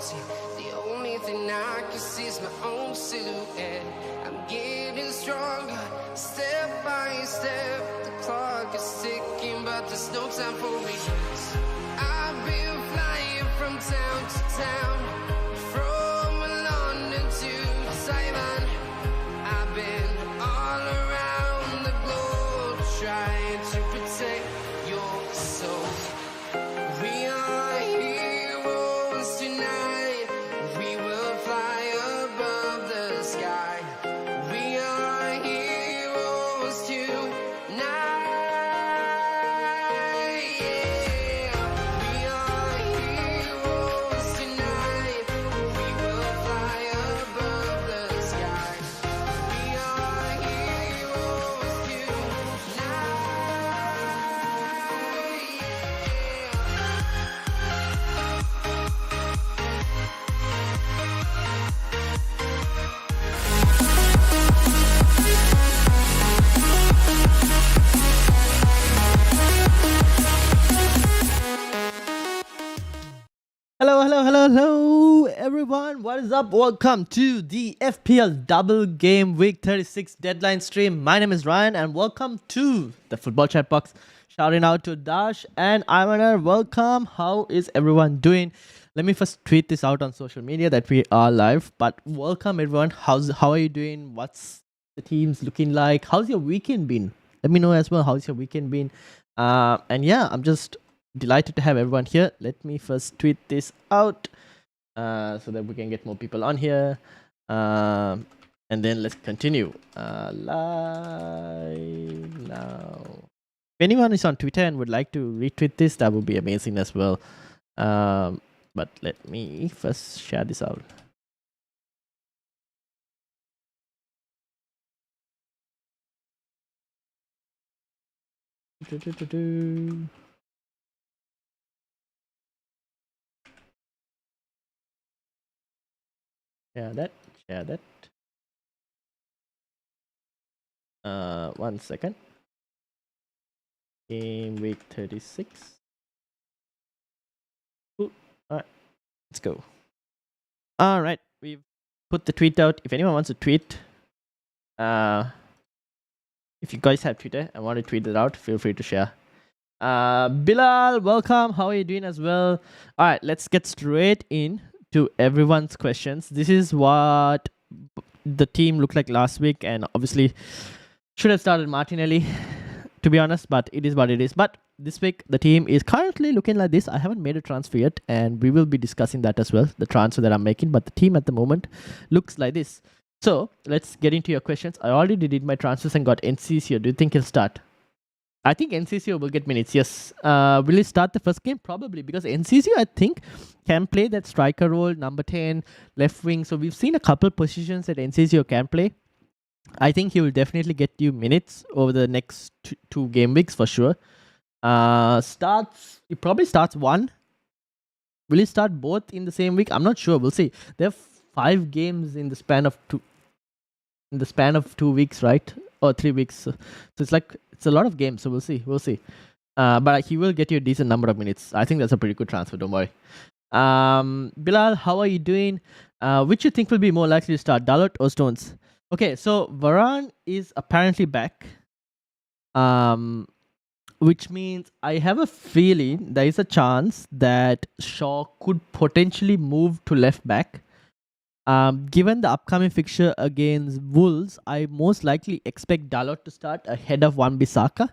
See, the only thing I can see is my own silhouette. I'm getting stronger, step by step. The clock is ticking, but there's no time for regrets. I've been flying from town to town, from London to Taiwan. I've been all around the globe trying to protect your soul. We are heroes tonight. We will fly above the sky. We are heroes tonight. Yeah. We are heroes tonight. We will fly above the sky. We are heroes tonight. Hello, everyone. What is up? Welcome to the FPL Double Game Week 36 deadline stream. My name is Ryan, and welcome to the Football Chatbox. Shouting out to Dash and Ivaner. Welcome. How is everyone doing? Let me first tweet this out on social media that we are live. But welcome, everyone. How are you doing? What's the teams looking like? How's your weekend been? Let me know as well. How's your weekend been? And yeah, I'm just delighted to have everyone here. Let me first tweet this out so that we can get more people on here. And then let's continue. Live now. If anyone is on Twitter and would like to retweet this, that would be amazing as well. But let me first share this out. Share that. 1 second. Game week 36. Cool. Alright, let's go. Alright, we've put the tweet out. If anyone wants to tweet, if you guys have Twitter and want to tweet it out, feel free to share. Bilal, welcome. How are you doing as well? Alright, let's get straight in to everyone's questions. This is what the team looked like last week, and obviously should have started Martinelli, to be honest, but it is what it is. But this week the team is currently looking like this. I haven't made a transfer yet, and we will be discussing that as well, the transfer that I'm making, but the team at the moment looks like this. So let's get into your questions. I already did my transfers and got NCCO. Do you think he'll start? I think NCCO will get minutes, yes. Will he start the first game? Probably, because NCCO, I think, can play that striker role, number 10, left wing. So we've seen a couple positions that NCCO can play. I think he will definitely get you minutes over the next two game weeks for sure. He probably starts one. Will he start both in the same week? I'm not sure. We'll see. There are 5 games in the span of 2 weeks, right? Or 3 weeks. So it's a lot of games. So we'll see. But he will get you a decent number of minutes. I think that's a pretty good transfer. Don't worry. Bilal, how are you doing? Which you think will be more likely to start, Dalot or Stones? Okay, so Varane is apparently back. Which means I have a feeling there is a chance that Shaw could potentially move to left back. Given the upcoming fixture against Wolves, I most likely expect Dalot to start ahead of Wan-Bissaka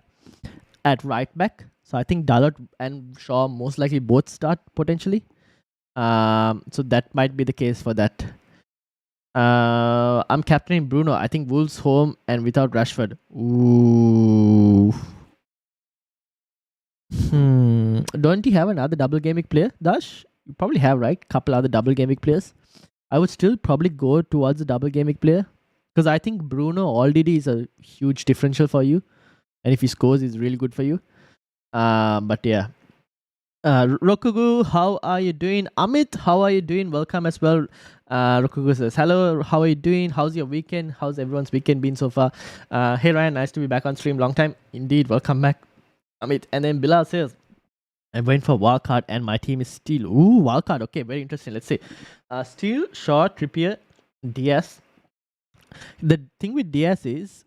at right back. So I think Dalot and Shaw most likely both start potentially. So that might be the case for that. I'm captaining Bruno. I think Wolves home and without Rashford. Ooh. Don't you have another double game week player, Dash? You probably have, right? Couple other double game week players. I would still probably go towards the double game week player, because I think Bruno already is a huge differential for you, and if he scores, it's really good for you. But yeah. Rokugu, how are you doing? Amit, how are you doing? Welcome as well. Rokugu says, hello, how are you doing? How's your weekend? How's everyone's weekend been so far? Hey Ryan, nice to be back on stream. Long time. Indeed, welcome back, Amit. And then Bilal says, I went for wildcard and my team is Steel. Ooh, wildcard. Okay, very interesting. Let's see. Steel, Shaw, Trippier, Diaz. The thing with Diaz is,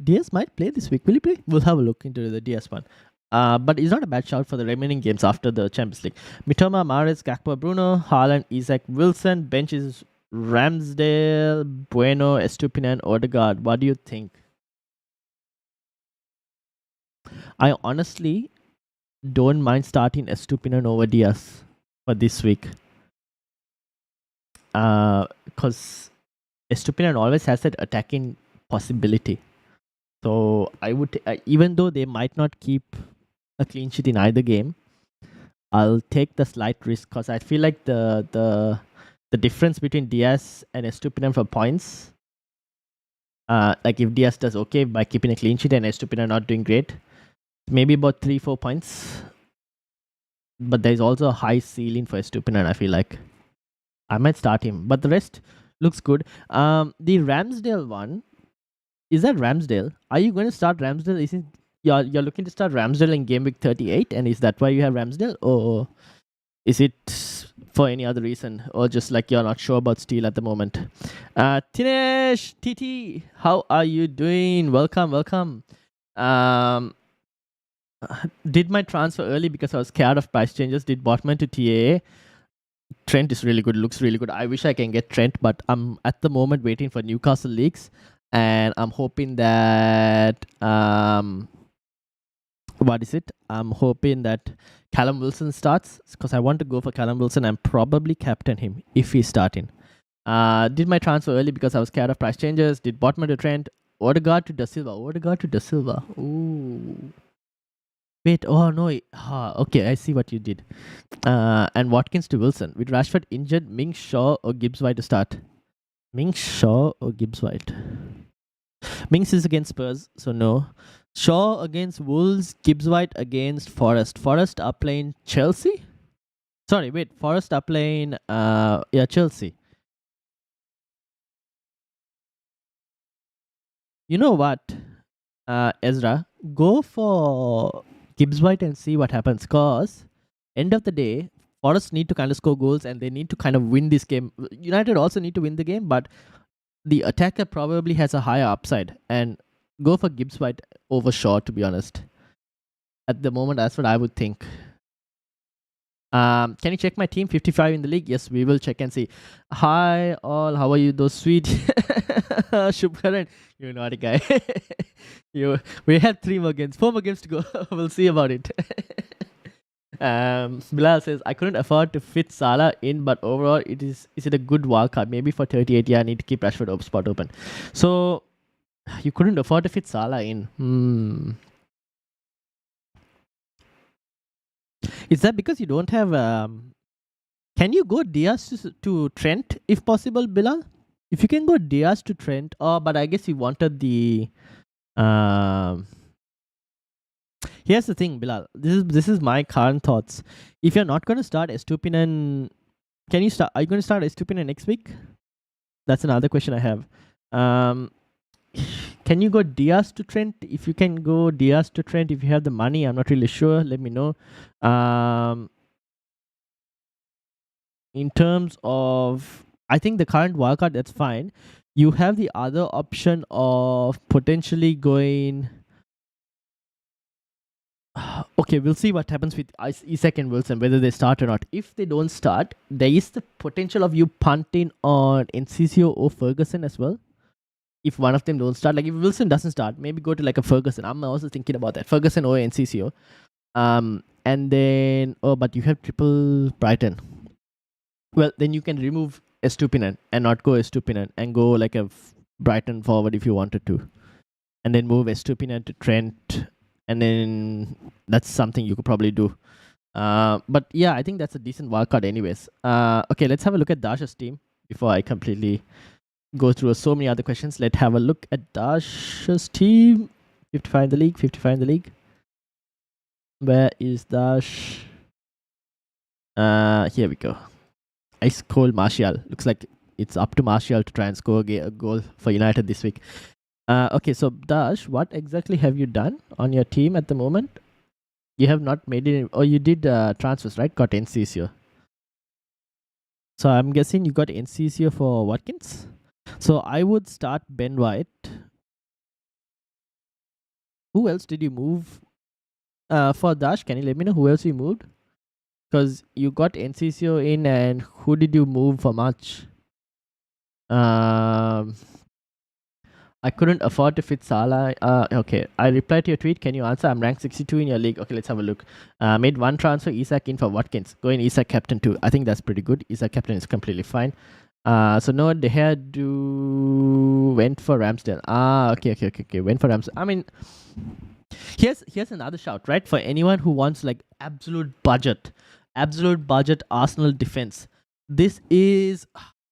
Diaz might play this week. Will he play? We'll have a look into the Diaz one. But it's not a bad shout for the remaining games after the Champions League. Mitoma, Mahrez, Gakpo, Bruno, Haaland, Isaac, Wilson. Bench is Ramsdale, Bueno, Estupinan, Odegaard. What do you think? I honestly don't mind starting Estupinan over Diaz for this week. Because Estupinan always has that attacking possibility. So I would, even though they might not keep a clean sheet in either game, I'll take the slight risk because I feel like the difference between Diaz and Estupinan for points, like if Diaz does okay by keeping a clean sheet and Estupinan not doing great, maybe about 3-4 points. But there's also a high ceiling for Estupinan. I feel like I might start him, but the rest looks good. The Ramsdale one, is that Ramsdale? Are you going to start Ramsdale? Is it you're looking to start Ramsdale in game week 38, and is that why you have Ramsdale, or is it for any other reason, or just like you're not sure about Steel at the moment? Tinesh TT, how are you doing? Welcome. Did my transfer early because I was scared of price changes. Did Botman to TA. Trent is really good, looks really good. I wish I can get Trent, but I'm at the moment waiting for Newcastle leaks, and I'm hoping that I'm hoping that Callum Wilson starts because I want to go for Callum Wilson and probably captain him if he's starting. Did my transfer early because I was scared of price changes. Did Botman to Trent. Odegaard to Da Silva. Ooh. Wait, oh no. Okay, I see what you did. And Watkins to Wilson. With Rashford injured, Ming Shaw or Gibbs White to start? Mings is against Spurs, so no. Shaw against Wolves, Gibbs White against Forest. Forest are playing Chelsea? Sorry, wait. Forest are playing Chelsea. You know what, Ezra? Go for Gibbs White and see what happens, because end of the day, Forest need to kind of score goals and they need to kind of win this game. United also need to win the game, but the attacker probably has a higher upside, and go for Gibbs White over Shaw, to be honest. At the moment, that's what I would think. Can you check my team? 55 in the league? Yes, we will check and see. Hi all, how are you? Those sweet Shubharan, you're not a guy. We have 4 more games to go. We'll see about it. Bilal says, I couldn't afford to fit Salah in, but overall, is it a good wildcard? Maybe for 38, yeah, I need to keep Rashford spot open. So, you couldn't afford to fit Salah in. Is that because you don't have... Can you go Diaz to Trent, if possible, Bilal? If you can go Diaz to Trent, but I guess you wanted the... Here's the thing, Bilal. This is my current thoughts. If you're not going to start Estupinan, are you going to start Estupinan next week? That's another question I have. Can you go Diaz to Trent? If you can go Diaz to Trent, if you have the money, I'm not really sure. Let me know. In terms of, I think the current wildcard, that's fine. You have the other option of potentially going... Okay, we'll see what happens with Isaac and Wilson, whether they start or not. If they don't start, there is the potential of you punting on Encicio or Ferguson as well. If one of them don't start, like if Wilson doesn't start, maybe go to like a Ferguson. I'm also thinking about that. Ferguson or Encicio. And then, but you have triple Brighton. Well, then you can remove Estupinan and not go Estupinan and go like a Brighton forward if you wanted to. And then move Estupinan to Trent. And then that's something you could probably do. But yeah, I think that's a decent wildcard anyways. Okay, let's have a look at Dash's team before I completely go through so many other questions. Let's have a look at Dash's team. 55 in the league. Where is Dash? Here we go. Ice Cold Martial. Looks like it's up to Martial to try and score a goal for United this week. Okay, so Dash, what exactly have you done on your team at the moment? You have not made it. Oh, you did transfers, right? Got NCs. So I'm guessing you got NCs for Watkins. So I would start Ben White. Who else did you move for Dash? Can you let me know who else you moved? Because you got NCCO in, and who did you move for March? I couldn't afford to fit Salah. Okay, I replied to your tweet. Can you answer? I'm ranked 62 in your league. Okay, let's have a look. Made one transfer, Isak in for Watkins. Go in Isak captain too. I think that's pretty good. Isak captain is completely fine. So no, De Gea went for Ramsdale. Okay. Went for Ramsdale. I mean, here's another shout, right? For anyone who wants like absolute budget Arsenal defense. This is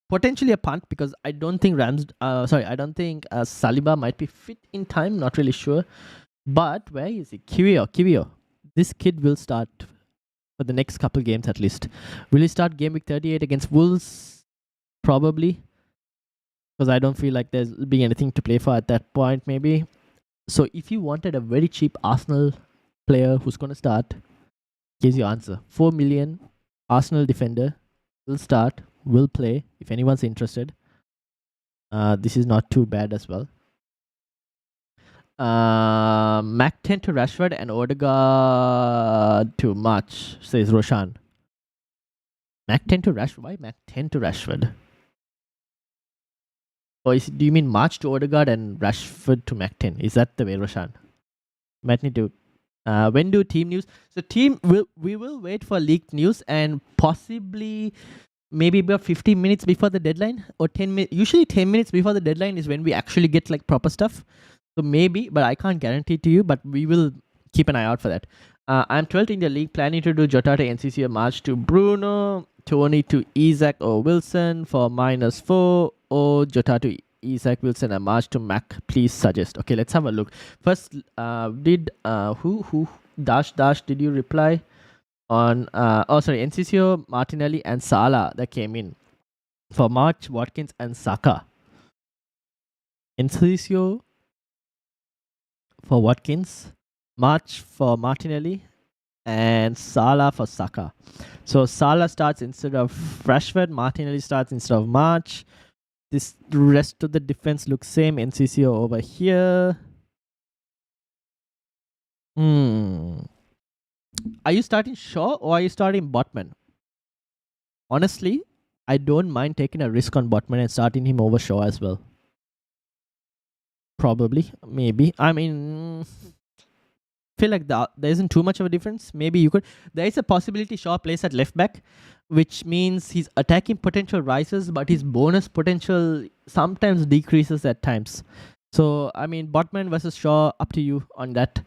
potentially a punt because I don't think Saliba might be fit in time. Not really sure. But where is he? Kiwior. This kid will start for the next couple games at least. Will he start game week 38 against Wolves? Probably. Because I don't feel like there's being anything to play for at that point, maybe. So if you wanted a very cheap Arsenal player who's going to start, here's your answer. 4 million Arsenal defender will start, will play if anyone's interested. This is not too bad as well. Mac 10 to Rashford and Odegaard to March, says Roshan. Mac 10 to Rashford? Why Mac 10 to Rashford? Or do you mean March to Odegaard and Rashford to Mac 10? Is that the way, Roshan? Might need to. When do team news? So we will wait for leaked news and possibly maybe about 15 minutes before the deadline or 10 minutes. Usually 10 minutes before the deadline is when we actually get like proper stuff. So maybe, but I can't guarantee to you, but we will keep an eye out for that. I'm 12th in the league, planning to do Jota to NCC March to Bruno, Tony to Isaac or Wilson for -4, or Jota to Isaac, Wilson and March to Mac. Please suggest. Okay, let's have a look. First, did who Dash did you reply on NCCO, Martinelli and Salah that came in for March, Watkins and Saka. NCCO for Watkins, March for Martinelli, and Salah for Saka. So Salah starts instead of Rashford, Martinelli starts instead of March. The rest of the defense looks same. NCCO over here. Are you starting Shaw or are you starting Botman? Honestly, I don't mind taking a risk on Botman and starting him over Shaw as well. Probably, maybe. I mean, feel like there isn't too much of a difference. Maybe you could. There is a possibility Shaw plays at left back, which means his attacking potential rises, but his bonus potential sometimes decreases at times. So, I mean, Botman versus Shaw, up to you on that.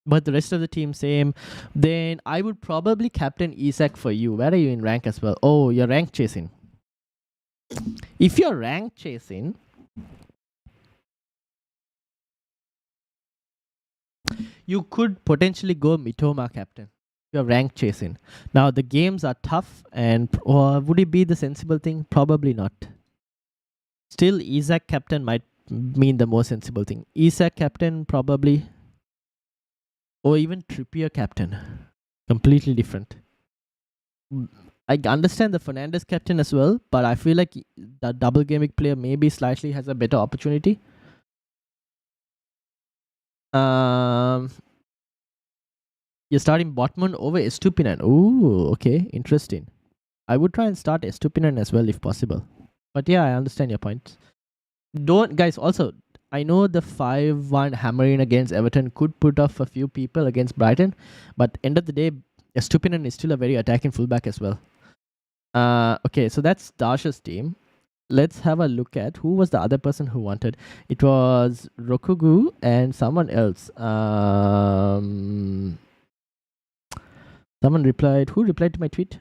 But the rest of the team, same. Then I would probably captain Isak for you. Where are you in rank as well? Oh, you're rank chasing. If you're rank chasing, you could potentially go Mitoma captain. You're rank chasing. Now the games are tough, and would it be the sensible thing? Probably not. Still, Isak captain might mean the more sensible thing. Isak captain probably, or even Trippier captain. Completely different. I understand the Fernandes captain as well, but I feel like the double Gameweek player maybe slightly has a better opportunity. You're starting Botman over Estupinan. Ooh, okay, interesting. I would try and start Estupinan as well if possible. But yeah, I understand your point. Guys, also, I know the 5-1 hammering against Everton could put off a few people against Brighton, but end of the day, Estupinan is still a very attacking fullback as well. Okay, so that's Dash's team. Let's have a look at who was the other person who wanted. It was Rokugu and someone else. Someone replied. Who replied to my tweet?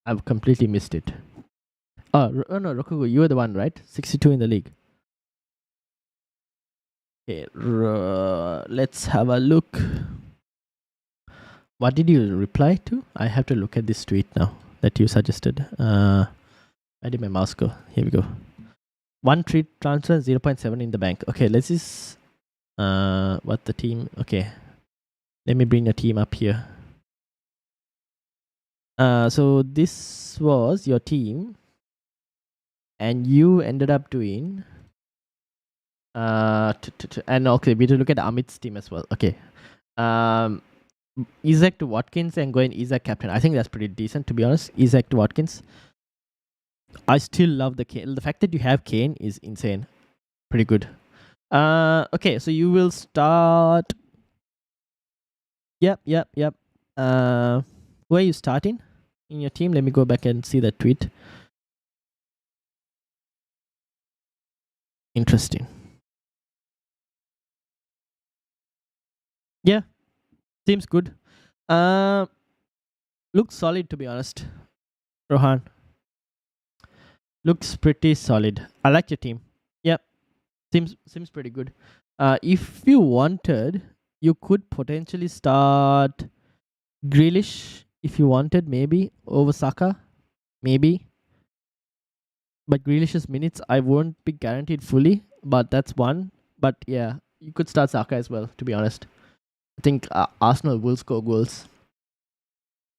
I've completely missed it. Oh no, Rokugu, you were the one, right? 62 in the league. Okay, let's have a look. What did you reply to? I have to look at this tweet now that you suggested. Where did my mouse go? Here we go. 1 treat transfer, 0.7 in the bank. Okay, let's just What the team? Okay, let me bring the team up here. So this was your team, and you ended up doing. And okay, we need to look at Amit's team as well. Okay. Isaac to Watkins and going Isaac captain. I think that's pretty decent, to be honest. Isaac to Watkins. I still love the Kane. The fact that you have Kane is insane. Pretty good. Okay, so you will start. Yep. Who are you starting in your team? Let me go back and see that tweet. Interesting. Yeah, seems good. Looks solid, to be honest. Rohan. Looks pretty solid. I like your team. Yep. Seems pretty good. If you wanted, you could potentially start Grealish if you wanted, maybe over Saka, maybe. But Grealish's minutes I won't be guaranteed fully, but that's one. But yeah, you could start Saka as well. To be honest, I think Arsenal will score goals.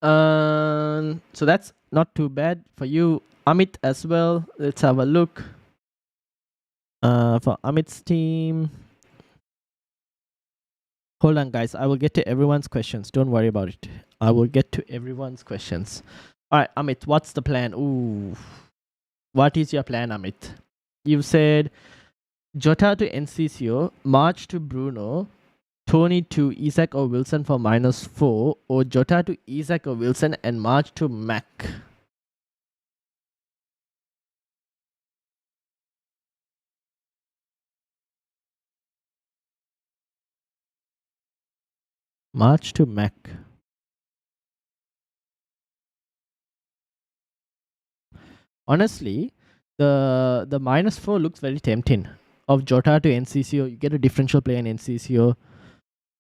So that's not too bad for you, Amit, as well. Let's have a look. For Amit's team. Hold on, guys. I will get to everyone's questions. Don't worry about it. I will get to everyone's questions. All right, Amit, what's the plan? Ooh. What is your plan, Amit? You said Jota to NCCO, March to Bruno, Tony to Isaac or Wilson for -4, or Jota to Isaac or Wilson and March to Mac. March to Mac. Honestly, the -4 looks very tempting. Of Jota to NCCO, you get a differential play in NCCO.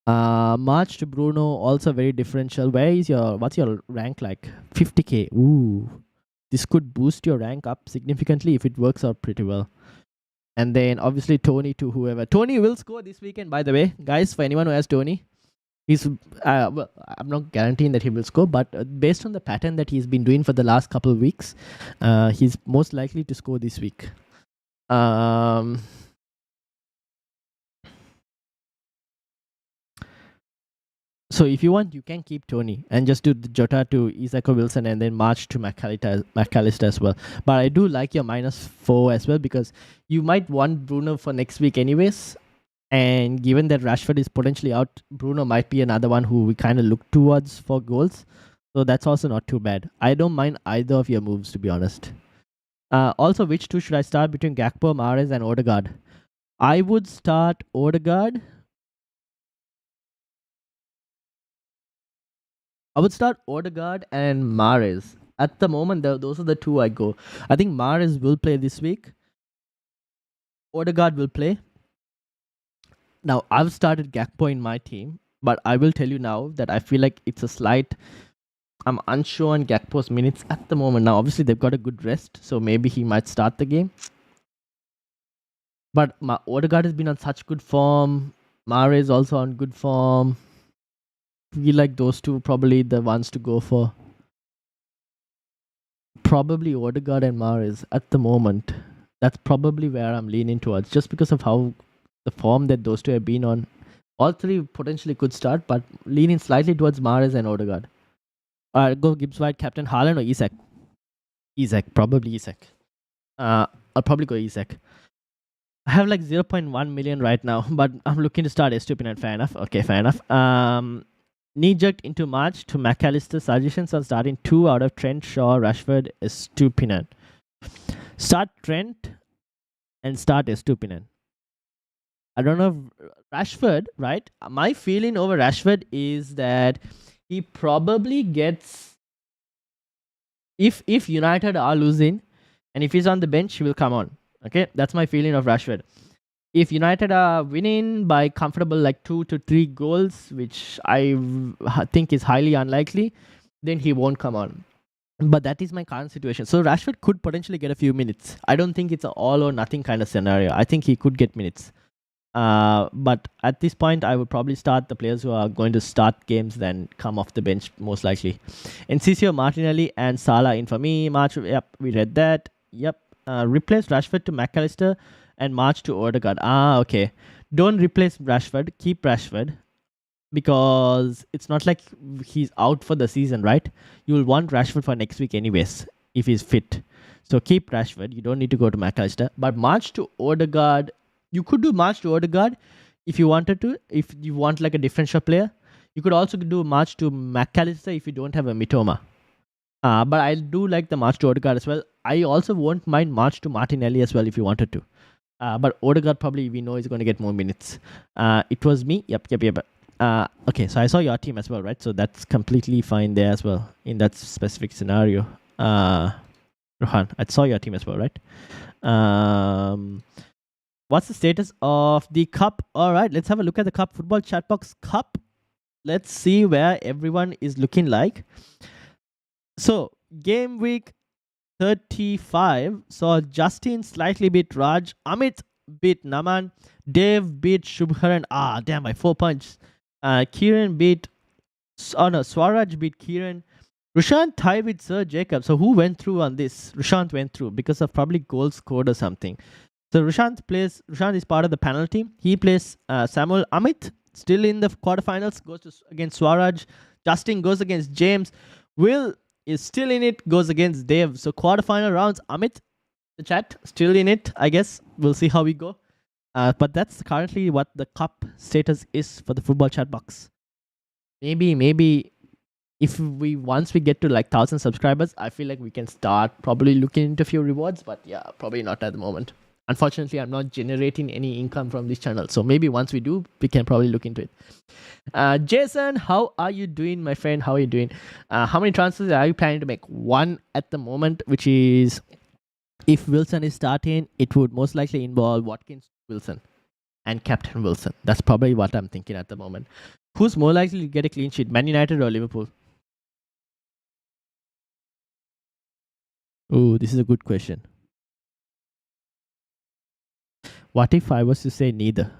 March to Bruno, also very differential. What's your rank like? 50k. Ooh. This could boost your rank up significantly if it works out pretty well. And then obviously Tony to whoever. Tony will score this weekend, by the way. Guys, for anyone who has Tony, he's well, I'm not guaranteeing that he will score, but based on the pattern that he's been doing for the last couple of weeks, he's most likely to score this week. So if you want, you can keep Tony and just do the Jota to Isaac Wilson and then March to McAllister as well. But I do like your -4 as well because you might want Bruno for next week anyways. And given that Rashford is potentially out, Bruno might be another one who we kind of look towards for goals. So that's also not too bad. I don't mind either of your moves, to be honest. Also, which two should I start between Gakpo, Mahrez and Odegaard? I would start Odegaard. I would start Odegaard and Mahrez. At the moment, those are the two I go. I think Mahrez will play this week. Odegaard will play. Now, I've started Gakpo in my team, but I will tell you now that I feel like it's a slight... I'm unsure on Gakpo's minutes at the moment. Now, obviously, they've got a good rest, so maybe he might start the game. But Odegaard has been on such good form. Mahrez also on good form. Feel like those two probably the ones to go for. Probably Odegaard and Mahrez at the moment. That's probably where I'm leaning towards, just because of how the form that those two have been on. All three potentially could start, but leaning slightly towards Mahrez and Odegaard. Go Gibbs White, Captain Haaland or Isak? Isak, probably Isak. I'll probably go Isak. I have like 0.1 million right now, but I'm looking to start Estupinant. Fair enough. Okay, fair enough. Knee-jerked into March to McAllister. Suggestions on starting 2 out of Trent, Shaw, Rashford, Estupinant. Start Trent and start Estupinant. I don't know if Rashford, right? My feeling over Rashford is that he probably gets... If United are losing and if he's on the bench, he will come on. Okay, that's my feeling of Rashford. If United are winning by comfortable like 2 to 3 goals, which I think is highly unlikely, then he won't come on. But that is my current situation. So Rashford could potentially get a few minutes. I don't think it's an all or nothing kind of scenario. I think he could get minutes. But at this point, I would probably start the players who are going to start games, then come off the bench most likely. Enciso, Martinelli, and Salah in for me. March, yep, we read that. Yep. Replace Rashford to McAllister and March to Odegaard. Okay. Don't replace Rashford. Keep Rashford because it's not like he's out for the season, right? You'll want Rashford for next week anyways if he's fit. So keep Rashford. You don't need to go to McAllister. But March to Odegaard, you could do March to Odegaard if you wanted to. If you want like a differential player, you could also do March to McAllister if you don't have a Mitoma. But I do like the March to Odegaard as well. I also won't mind March to Martinelli as well if you wanted to. But Odegaard probably we know is going to get more minutes. It was me. Yep. Okay, so I saw your team as well, right? So that's completely fine there as well in that specific scenario. Rohan, I saw your team as well, right? What's the status of the cup? All right, let's have a look at the cup. Football Chatbox Cup. Let's see where everyone is looking like. So, game week 35 saw Justin slightly beat Raj, Amit beat Naman, Dave beat Shubharan. Damn, by 4 points. Kieran beat. Swaraj beat Kieran. Rushant tied with Sir Jacob. So who went through on this? Rushant went through because of probably goals scored or something. So Rushant is part of the panel team. He plays Samuel. Amit still in the quarterfinals, goes against Swaraj. Justin goes against James. Will is still in it, goes against Dave. So quarterfinal rounds, Amit, the chat, still in it, I guess. We'll see how we go. But that's currently what the cup status is for the football chat box. Maybe if once we get to like 1,000 subscribers, I feel like we can start probably looking into a few rewards, but yeah, probably not at the moment. Unfortunately, I'm not generating any income from this channel, so maybe once we do, we can probably look into it. Jason, how are you doing, my friend? How are you doing? How many transfers are you planning to make? One at the moment, which is if Wilson is starting, it would most likely involve Watkins, Wilson, and Captain Wilson. That's probably what I'm thinking at the moment. Who's more likely to get a clean sheet, Man United or Liverpool? Oh, this is a good question. What if I was to say neither?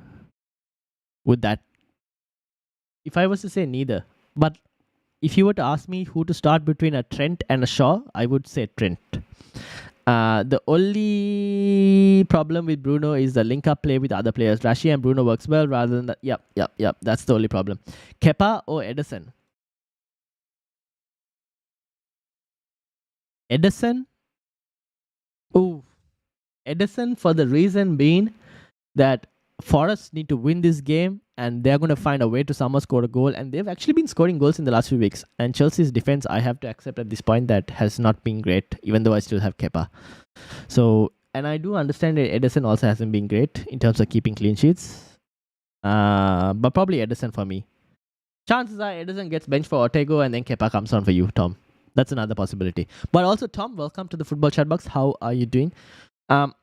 Would that? If I was to say neither, but if you were to ask me who to start between a Trent and a Shaw, I would say Trent. The only problem with Bruno is the link-up play with other players. Rashi and Bruno works well rather than that. Yep. That's the only problem. Kepa or Ederson? Ederson? Oh, Ederson for the reason being that Forest need to win this game and they're going to find a way to somehow score a goal. And they've actually been scoring goals in the last few weeks. And Chelsea's defense, I have to accept at this point, that has not been great, even though I still have Kepa. So, and I do understand that Ederson also hasn't been great in terms of keeping clean sheets. But probably Ederson for me. Chances are Ederson gets benched for Ortego and then Kepa comes on for you, Tom. That's another possibility. But also, Tom, welcome to the Football Chat Box. How are you doing?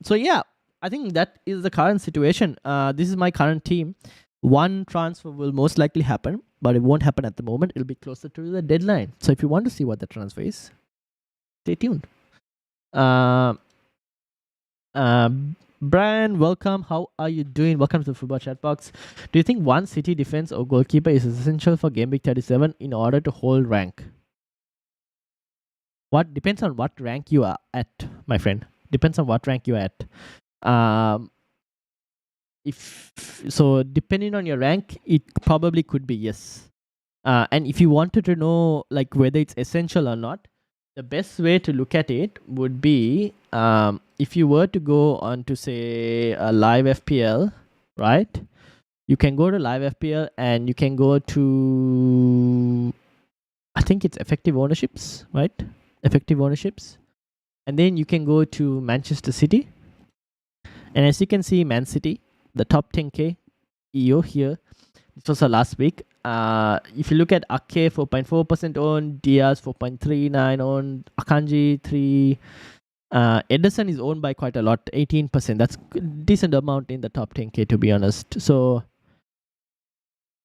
So yeah, I think that is the current situation. This is my current team. One transfer will most likely happen, but it won't happen at the moment. It'll be closer to the deadline. So if you want to see what the transfer is, stay tuned. Brian, welcome. How are you doing? Welcome to the Football Chat Box. Do you think one City defense or goalkeeper is essential for Gameweek 37 in order to hold rank? What depends on what rank you are at, my friend. Depends on what rank you're at. If so, depending on your rank, it probably could be yes. And if you wanted to know like whether it's essential or not, the best way to look at it would be if you were to go on to say a live FPL, right? You can go to live FPL and you can go to, I think it's effective ownerships, right? Effective ownerships. And then you can go to Manchester City. And as you can see, Man City, the top 10k EO here. This was last week. If you look at Ake, 4.4% owned, Diaz 4.39 owned, Akanji 3. Ederson is owned by quite a lot, 18%. That's a decent amount in the top 10k, to be honest. So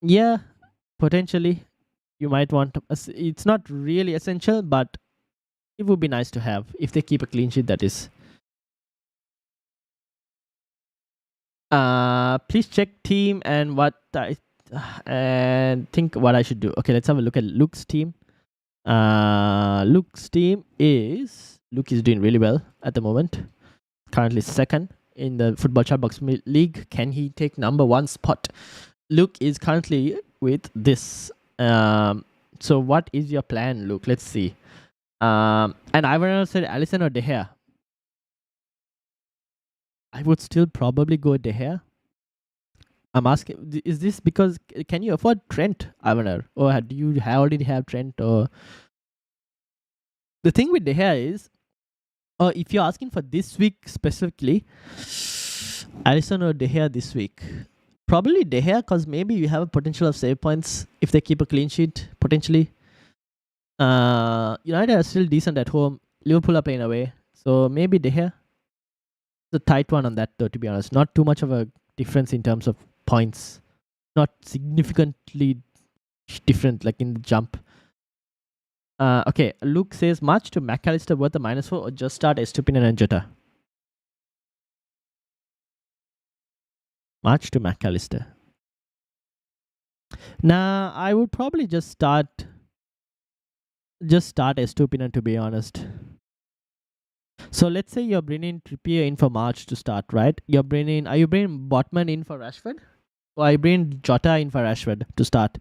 yeah, potentially you might want to, it's not really essential, but it would be nice to have if they keep a clean sheet, that is. Please check team and and think what I should do. Okay, let's have a look at Luke's team. Luke's team is Luke is doing really well at the moment. Currently second in the Football Chatbox League. Can he take number 1 spot? Luke is currently with this. So what is your plan, Luke? Let's see. And Ivan said Alisson or De Gea. I would still probably go De Gea. I'm asking, is this because can you afford Trent, Ivaner, or do you already have Trent? Or the thing with De Gea is, if you're asking for this week specifically, Alisson or De Gea this week, probably De Gea, because maybe you have a potential of save points if they keep a clean sheet potentially. United are still decent at home. Liverpool are playing away, so maybe De Gea. The tight one on that though, to be honest. Not too much of a difference in terms of points. Not significantly different like in the jump. Okay, Luke says March to McAllister worth a -4 or just start Estupinan and Jota. March to McAllister. Nah, I would probably just start Estupinan, to be honest. So let's say you're bringing Trippier in for March to start, right? Are you bringing Botman in for Rashford? Or are you bringing Jota in for Rashford to start?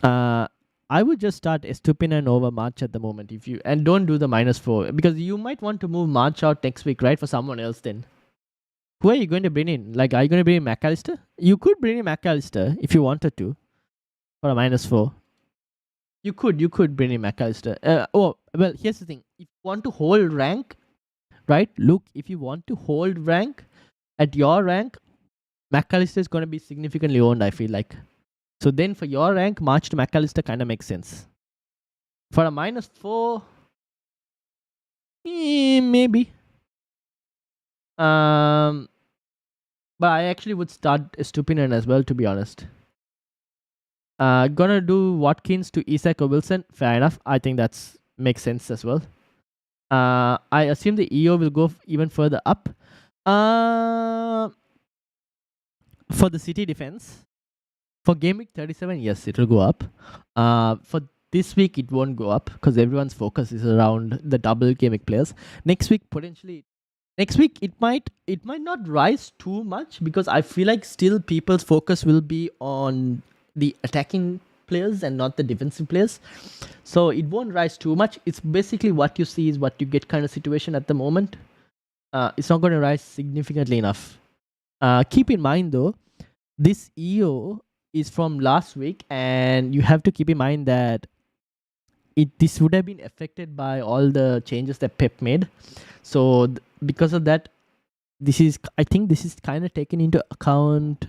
I would just start Estupinan over March at the moment and don't do the -4 because you might want to move March out next week, right? For someone else then. Who are you going to bring in? Like, are you going to bring in McAllister? You could bring in McAllister if you wanted to for a -4. You could bring in McAllister. Well, here's the thing. If you want to hold rank, right? Look, if you want to hold rank at your rank, McAllister is going to be significantly owned, I feel like. So then for your rank, March to McAllister kind of makes sense. For a -4, maybe. But I actually would start Estupinan as well, to be honest. Gonna do Watkins to Isak or Wilson. Fair enough. I think that's makes sense as well. I assume the EO will go even further up. For the City defense, for game week 37, yes, it will go up. For this week, it won't go up because everyone's focus is around the double game week players. Next week, potentially. Next week, it might not rise too much because I feel like still people's focus will be on the attacking players and not the defensive players. So it won't rise too much. It's basically what you see is what you get kind of situation at the moment. It's not going to rise significantly enough. Keep in mind though, this EO is from last week and you have to keep in mind that this would have been affected by all the changes that Pep made. So because of that, I think this is kind of taken into account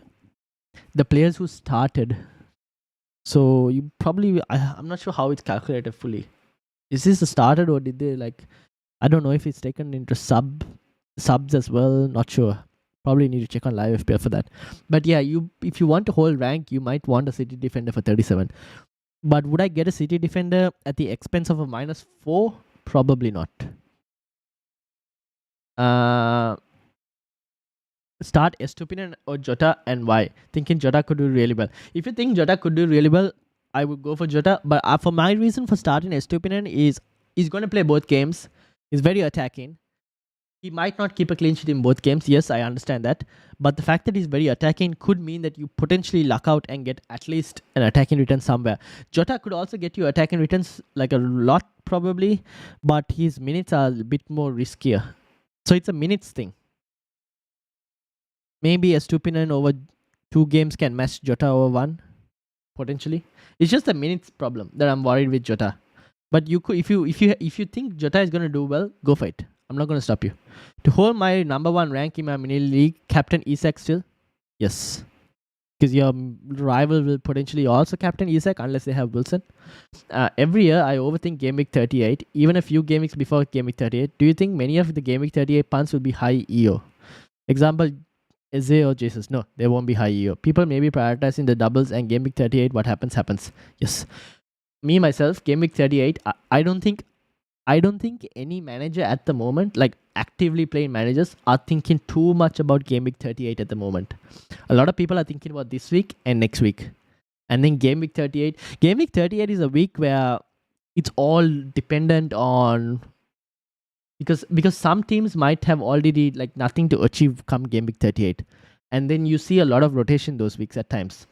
the players who started. So you probably, I'm not sure how it's calculated fully. Is this the started or did they I don't know if it's taken into subs as well. Not sure. Probably need to check on live FPL for that. But yeah, if you want to hold rank, you might want a City defender for 37. But would I get a City defender at the expense of a -4? Probably not. Start Estupinan or Jota and why? Thinking Jota could do really well. If you think Jota could do really well, I would go for Jota. But for my reason for starting Estupinan is he's going to play both games. He's very attacking. He might not keep a clean sheet in both games. Yes, I understand that. But the fact that he's very attacking could mean that you potentially luck out and get at least an attacking return somewhere. Jota could also get you attacking returns like a lot probably. But his minutes are a bit more riskier. So it's a minutes thing. Maybe Estupinan over 2 games can match Jota over 1, potentially. It's just a minutes problem that I'm worried with Jota. But you could, if you think Jota is gonna do well, go for it. I'm not gonna stop you. To hold my number 1 rank in my mini league, captain Isak still, yes, because your rival will potentially also captain Isak unless they have Wilson. Every year I overthink game week 38, even a few game weeks before game week 38. Do you think many of the game week 38 punts will be high EO? Example, Eze or Jesus. No, they won't be high EO. People may be prioritizing the doubles and game week 38. What happens. Yes. Me myself, game week 38. I don't think any manager at the moment, like actively playing managers are thinking too much about Game Week 38 at the moment. A lot of people are thinking about this week and next week. And then Game Week 38. Game Week 38 is a week where it's all dependent on because some teams might have already like nothing to achieve come Game Week 38. And then you see a lot of rotation those weeks at times.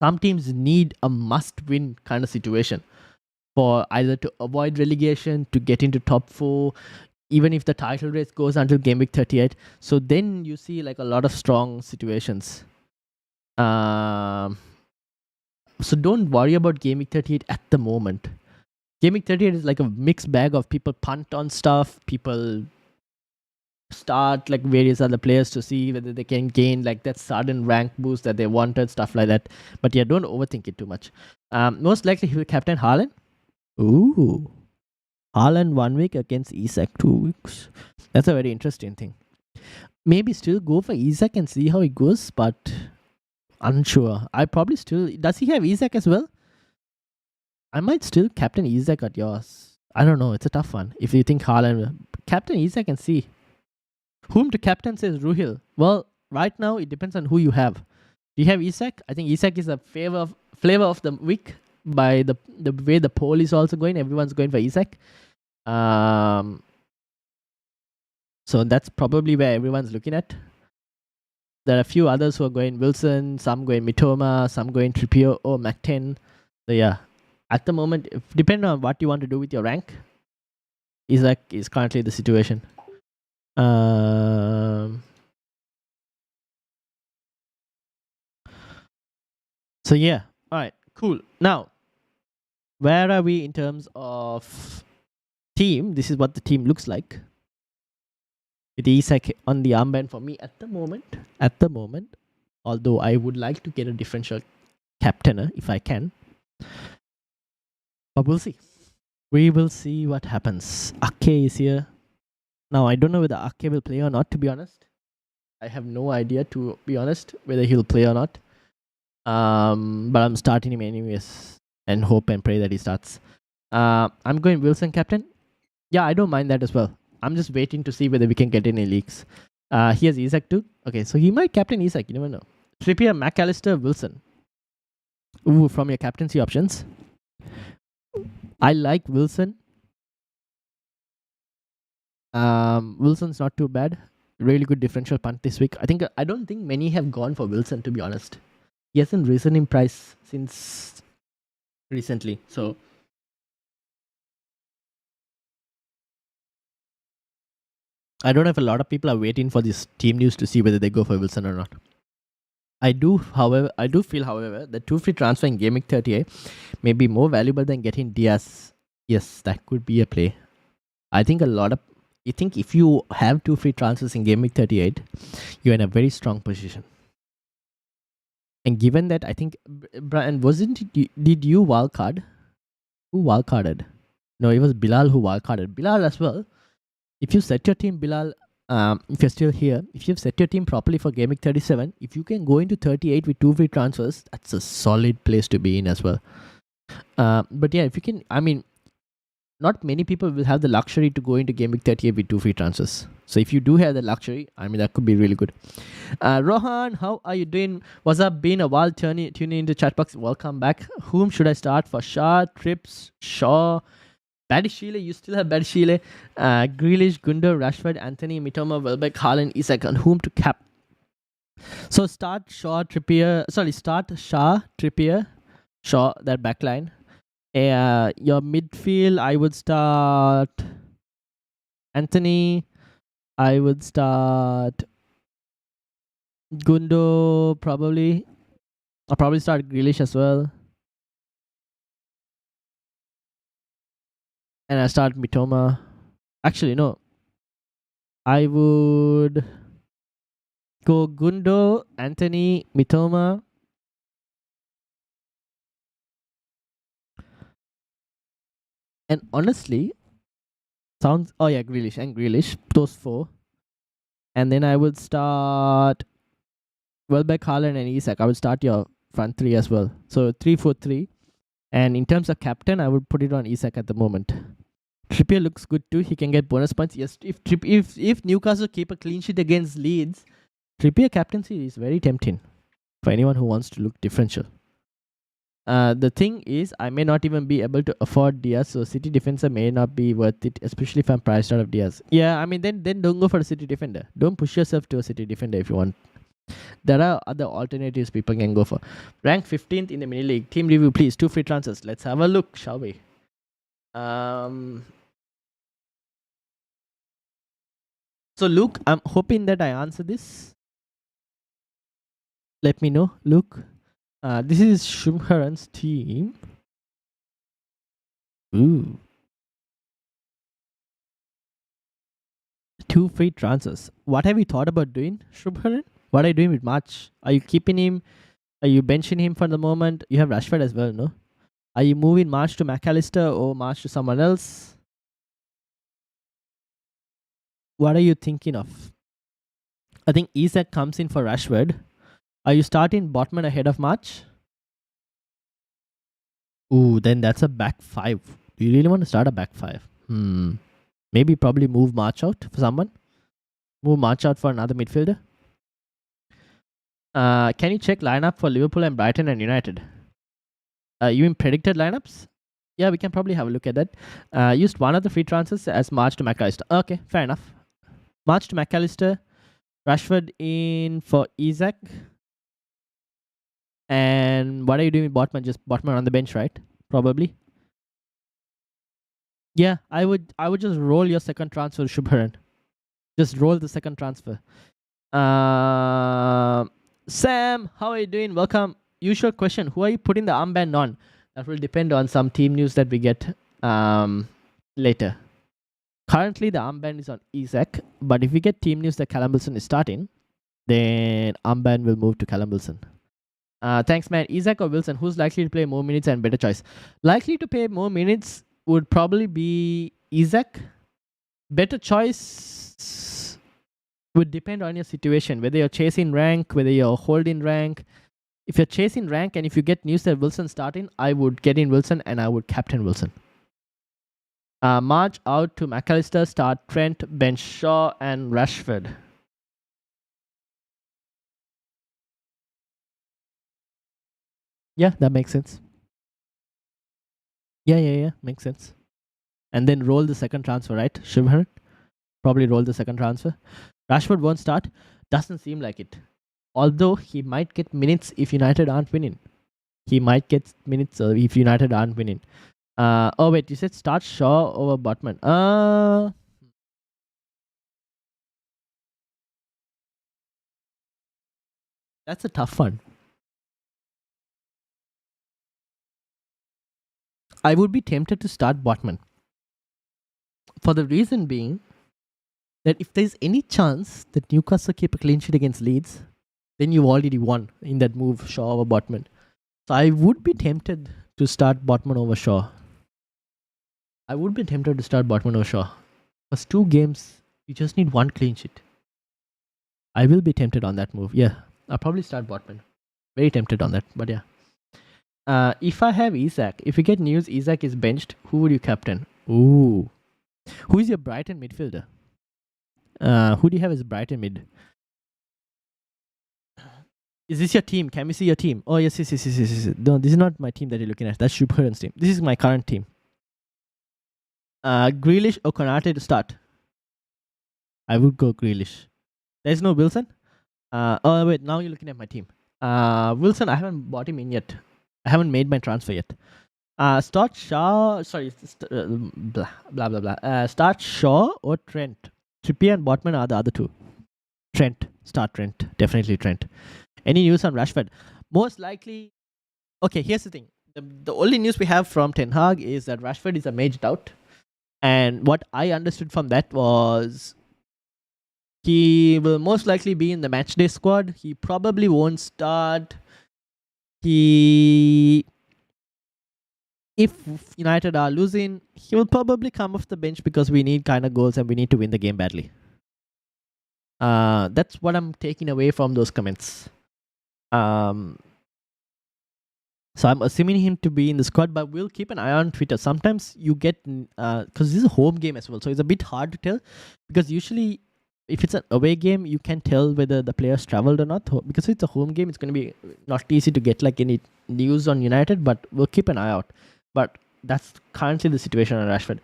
Some teams need a must-win kind of situation for either to avoid relegation, to get into top 4, even if the title race goes until Game Week 38. So then you see like a lot of strong situations. So don't worry about Game Week 38 at the moment. Game Week 38 is like a mixed bag of people punt on stuff, people start like various other players to see whether they can gain like that sudden rank boost that they wanted, stuff like that. But yeah, don't overthink it too much. Most likely he will captain Haaland. Ooh. Haaland 1 week against Isak 2 weeks. That's a very interesting thing. Maybe still go for Isak and see how it goes, but unsure. I probably still... Does he have Isak as well? I might still captain Isak at yours. I don't know. It's a tough one. If you think Haaland... Captain Isak and see. Whom to captain, says Ruhil. Well, right now it depends on who you have. Do you have Isak? I think Isak is a flavor of the week by the way the poll is also going. Everyone's going for Isak. So that's probably where everyone's looking at. There are a few others who are going Wilson, some going Mitoma, some going Trippier or Mac10. So yeah, at the moment, depending on what you want to do with your rank, Isak is currently the situation. So yeah, all right, cool. Now, where are we in terms of team? This is what the team looks like. With Isak on the armband for me at the moment. Although I would like to get a differential captainer if I can. But we'll see. We will see what happens. Ake is here. Now, I don't know whether Ake will play or not, to be honest. I have no idea, to be honest, whether he'll play or not. But I'm starting him anyways and hope and pray that he starts. I'm going Wilson captain. Yeah, I don't mind that as well. I'm just waiting to see whether we can get any leaks. He has Isak too. Okay, so he might captain Isak. You never know. Trippier, McAllister, Wilson. Ooh, from your captaincy options. I like Wilson. Wilson's not too bad. Really good differential punt this week. I don't think many have gone for Wilson, to be honest. He hasn't risen in price since recently. So I don't know if a lot of people are waiting for this team news to see whether they go for Wilson or not. I do feel, however, that 2 free transfer in Game Week 38 may be more valuable than getting Diaz. Yes, that could be a play. I think if you have 2 free transfers in Game Week 38, you're in a very strong position. And given that, I think, Brian, did you wildcard? Who wildcarded? No, it was Bilal who wildcarded. Bilal as well. If you set your team, Bilal, if you're still here, if you've set your team properly for Game Week 37, if you can go into 38 with 2 free transfers, that's a solid place to be in as well. But yeah, if you can, I mean, not many people will have the luxury to go into Game Week 38 with 2 free transfers. So if you do have the luxury, I mean, that could be really good. Rohan, how are you doing? What's up? Been a while tuning into Chatbox. Welcome back. Whom should I start for? Shah, Trips, Shaw, Badishile. You still have Badishile. Grealish, Gundo, Rashford, Anthony, Mitoma, Welbeck, Haaland, Isak. On whom to cap? So start Shaw, Trippier. Start Shah, Trippier, Shaw, that backline. Your midfield, I would start Anthony. I would start Gundo, probably. I'll probably start Grealish as well. And I start Mitoma. Actually, no. I would go Gundo, Anthony, Mitoma. And honestly, Grealish, those 4. And then I would start Welbeck, Haaland, and Isak. I would start your front 3 as well. So 3-4-3. And in terms of captain, I would put it on Isak at the moment. Trippier looks good too. He can get bonus points. Yes, if Newcastle keep a clean sheet against Leeds, Trippier captaincy is very tempting for anyone who wants to look differential. The thing is, I may not even be able to afford Diaz, so City defender may not be worth it, especially if I'm priced out of Diaz. Yeah, I mean, then don't go for a City defender. Don't push yourself to a City defender if you want. There are other alternatives people can go for. Rank 15th in the mini league. Team review, please. 2 free transfers. Let's have a look, shall we? So Luke, I'm hoping that I answer this. Let me know, Luke. This is Shumharan's team. Ooh. 2 free transfers. What have you thought about doing, Shubharan? What are you doing with March? Are you keeping him? Are you benching him for the moment? You have Rashford as well, no? Are you moving March to McAllister or March to someone else? What are you thinking of? I think Isak comes in for Rashford. Are you starting Botman ahead of March? Ooh, then that's a back 5. Do you really want to start a back 5? Maybe probably move March out for someone. Move March out for another midfielder. Can you check lineup for Liverpool and Brighton and United? You mean predicted lineups? Yeah, we can probably have a look at that. Used one of the free transfers as March to McAllister. Okay, fair enough. March to McAllister. Rashford in for Isak. And what are you doing with Botman? Just Botman on the bench, right? Probably. Yeah, I would just roll your second transfer, Shubharan. Just roll the second transfer. Sam, how are you doing? Welcome. Usual question. Who are you putting the armband on? That will depend on some team news that we get later. Currently, the armband is on Isak, but if we get team news that Callum Wilson is starting, then armband will move to Callum Wilson. Thanks, man. Isak or Wilson, who's likely to play more minutes and better choice? Likely to play more minutes would probably be Isak. Better choice would depend on your situation, whether you're chasing rank, whether you're holding rank. If you're chasing rank and if you get news that Wilson's starting, I would get in Wilson and I would captain Wilson. March out to McAllister, start Trent, bench Shaw and Rashford. Yeah, that makes sense. Yeah, makes sense. And then roll the second transfer, right? Shivhar? Probably roll the second transfer. Rashford won't start. Doesn't seem like it. Although he might get minutes if United aren't winning. He might get minutes if United aren't winning. Oh wait, you said start Shaw over Botman. That's a tough one. I would be tempted to start Botman. For the reason being that if there's any chance that Newcastle keep a clean sheet against Leeds, then you've already won in that move, Shaw over Botman. So I would be tempted to start Botman over Shaw. I would be tempted to start Botman over Shaw. Because 2 games, you just need 1 clean sheet. I will be tempted on that move. Yeah, I'll probably start Botman. Very tempted on that, but yeah. If I have Isak, if you get news Isak is benched, who would you captain? Ooh. Who is your Brighton midfielder? Who do you have as Brighton mid? Is this your team? Can we see your team? Oh, yes. No, this is not my team that you're looking at. That's Shubharan's team. This is my current team. Grealish or Konate to start? I would go Grealish. There's no Wilson? Oh, wait. Now you're looking at my team. Wilson, I haven't bought him in yet. I haven't made my transfer yet. Start Shaw. Sorry. Blah, blah, blah, blah. Start Shaw or Trent? Trippier and Botman are the other 2. Trent. Start Trent. Definitely Trent. Any news on Rashford? Most likely. Okay, here's the thing. The only news we have from Ten Hag is that Rashford is a major doubt. And what I understood from that was he will most likely be in the matchday squad. He probably won't start. If United are losing, he will probably come off the bench because we need kind of goals and we need to win the game badly. That's what I'm taking away from those comments. So I'm assuming him to be in the squad, but we'll keep an eye on Twitter. Sometimes you get because this is a home game as well, so it's a bit hard to tell. Because usually, if it's an away game, you can tell whether the players traveled or not. Because it's a home game, it's going to be not easy to get like any news on United, but we'll keep an eye out. But that's currently the situation on Rashford.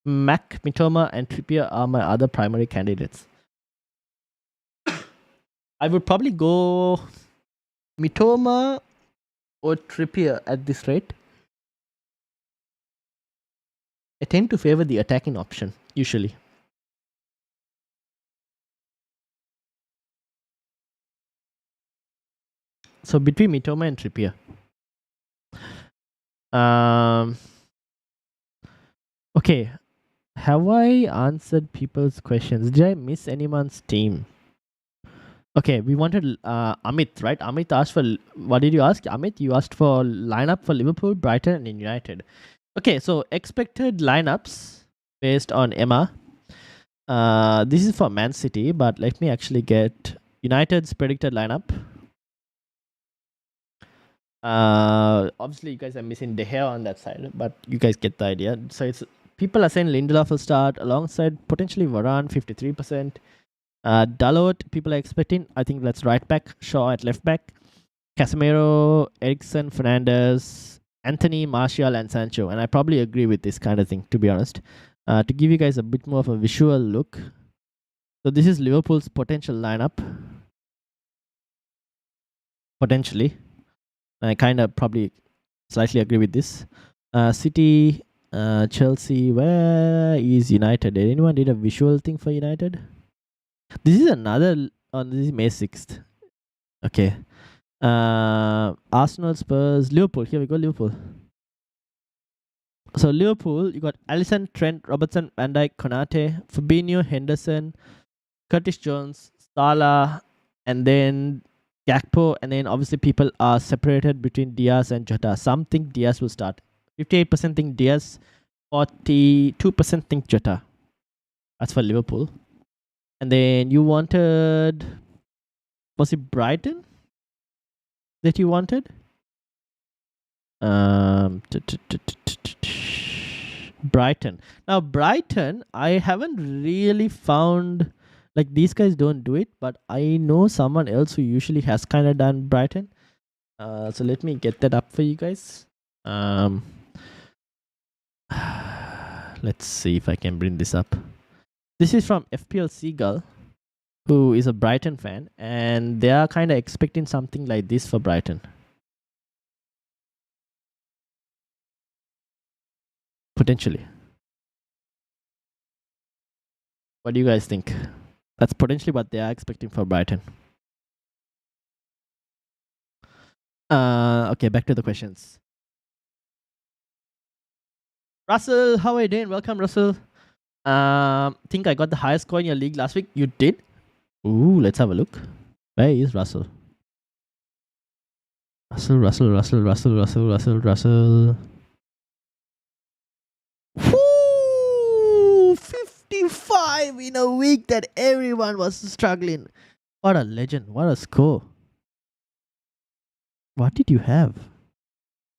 Mac, Mitoma, and Trippier are my other primary candidates. I would probably go Mitoma or Trippier at this rate. I tend to favor the attacking option, usually. So between Mitoma and Trippier. Okay. Have I answered people's questions? Did I miss anyone's team? Okay, we wanted Amit, right? Amit asked for, what did you ask? Amit, you asked for lineup for Liverpool, Brighton, and United. Okay, so expected lineups based on Emma. This is for Man City, but let me actually get United's predicted lineup. Obviously, you guys are missing De Gea on that side, but you guys get the idea. So it's people are saying Lindelof will start alongside potentially Varane, 53%. Dalot, people are expecting. I think that's right back. Shaw at left back. Casemiro, Eriksen, Fernandes, Anthony, Martial, and Sancho. And I probably agree with this kind of thing, to be honest. To give you guys a bit more of a visual look. So this is Liverpool's potential lineup. Potentially. I kind of probably slightly agree with this. City, Chelsea, where is United? Did anyone did a visual thing for United? This is another, this is May 6th. Okay. Arsenal, Spurs, Liverpool. Here we go, Liverpool. So Liverpool, you got Alisson, Trent, Robertson, Van Dijk, Konate, Fabinho, Henderson, Curtis Jones, Salah, and then Gakpo, and then obviously people are separated between Diaz and Jota. Some think Diaz will start. 58% think Diaz, 42% think Jota. That's for Liverpool. And then you wanted, was it Brighton that you wanted? Brighton. Now Brighton, I haven't really found, like, these guys don't do it, but I know someone else who usually has kind of done Brighton. So let me get that up for you guys. Let's see if I can bring this up. This is from FPL Seagull, who is a Brighton fan, and they are kind of expecting something like this for Brighton. Potentially. What do you guys think? That's potentially what they are expecting for Brighton. Okay, back to the questions. Russell, how are you doing? Welcome, Russell. Think I got the highest score in your league last week. You did? Ooh, let's have a look. Where is Russell? Russell. Woo! 55 in a week that everyone was struggling. What a legend. What a score. What did you have?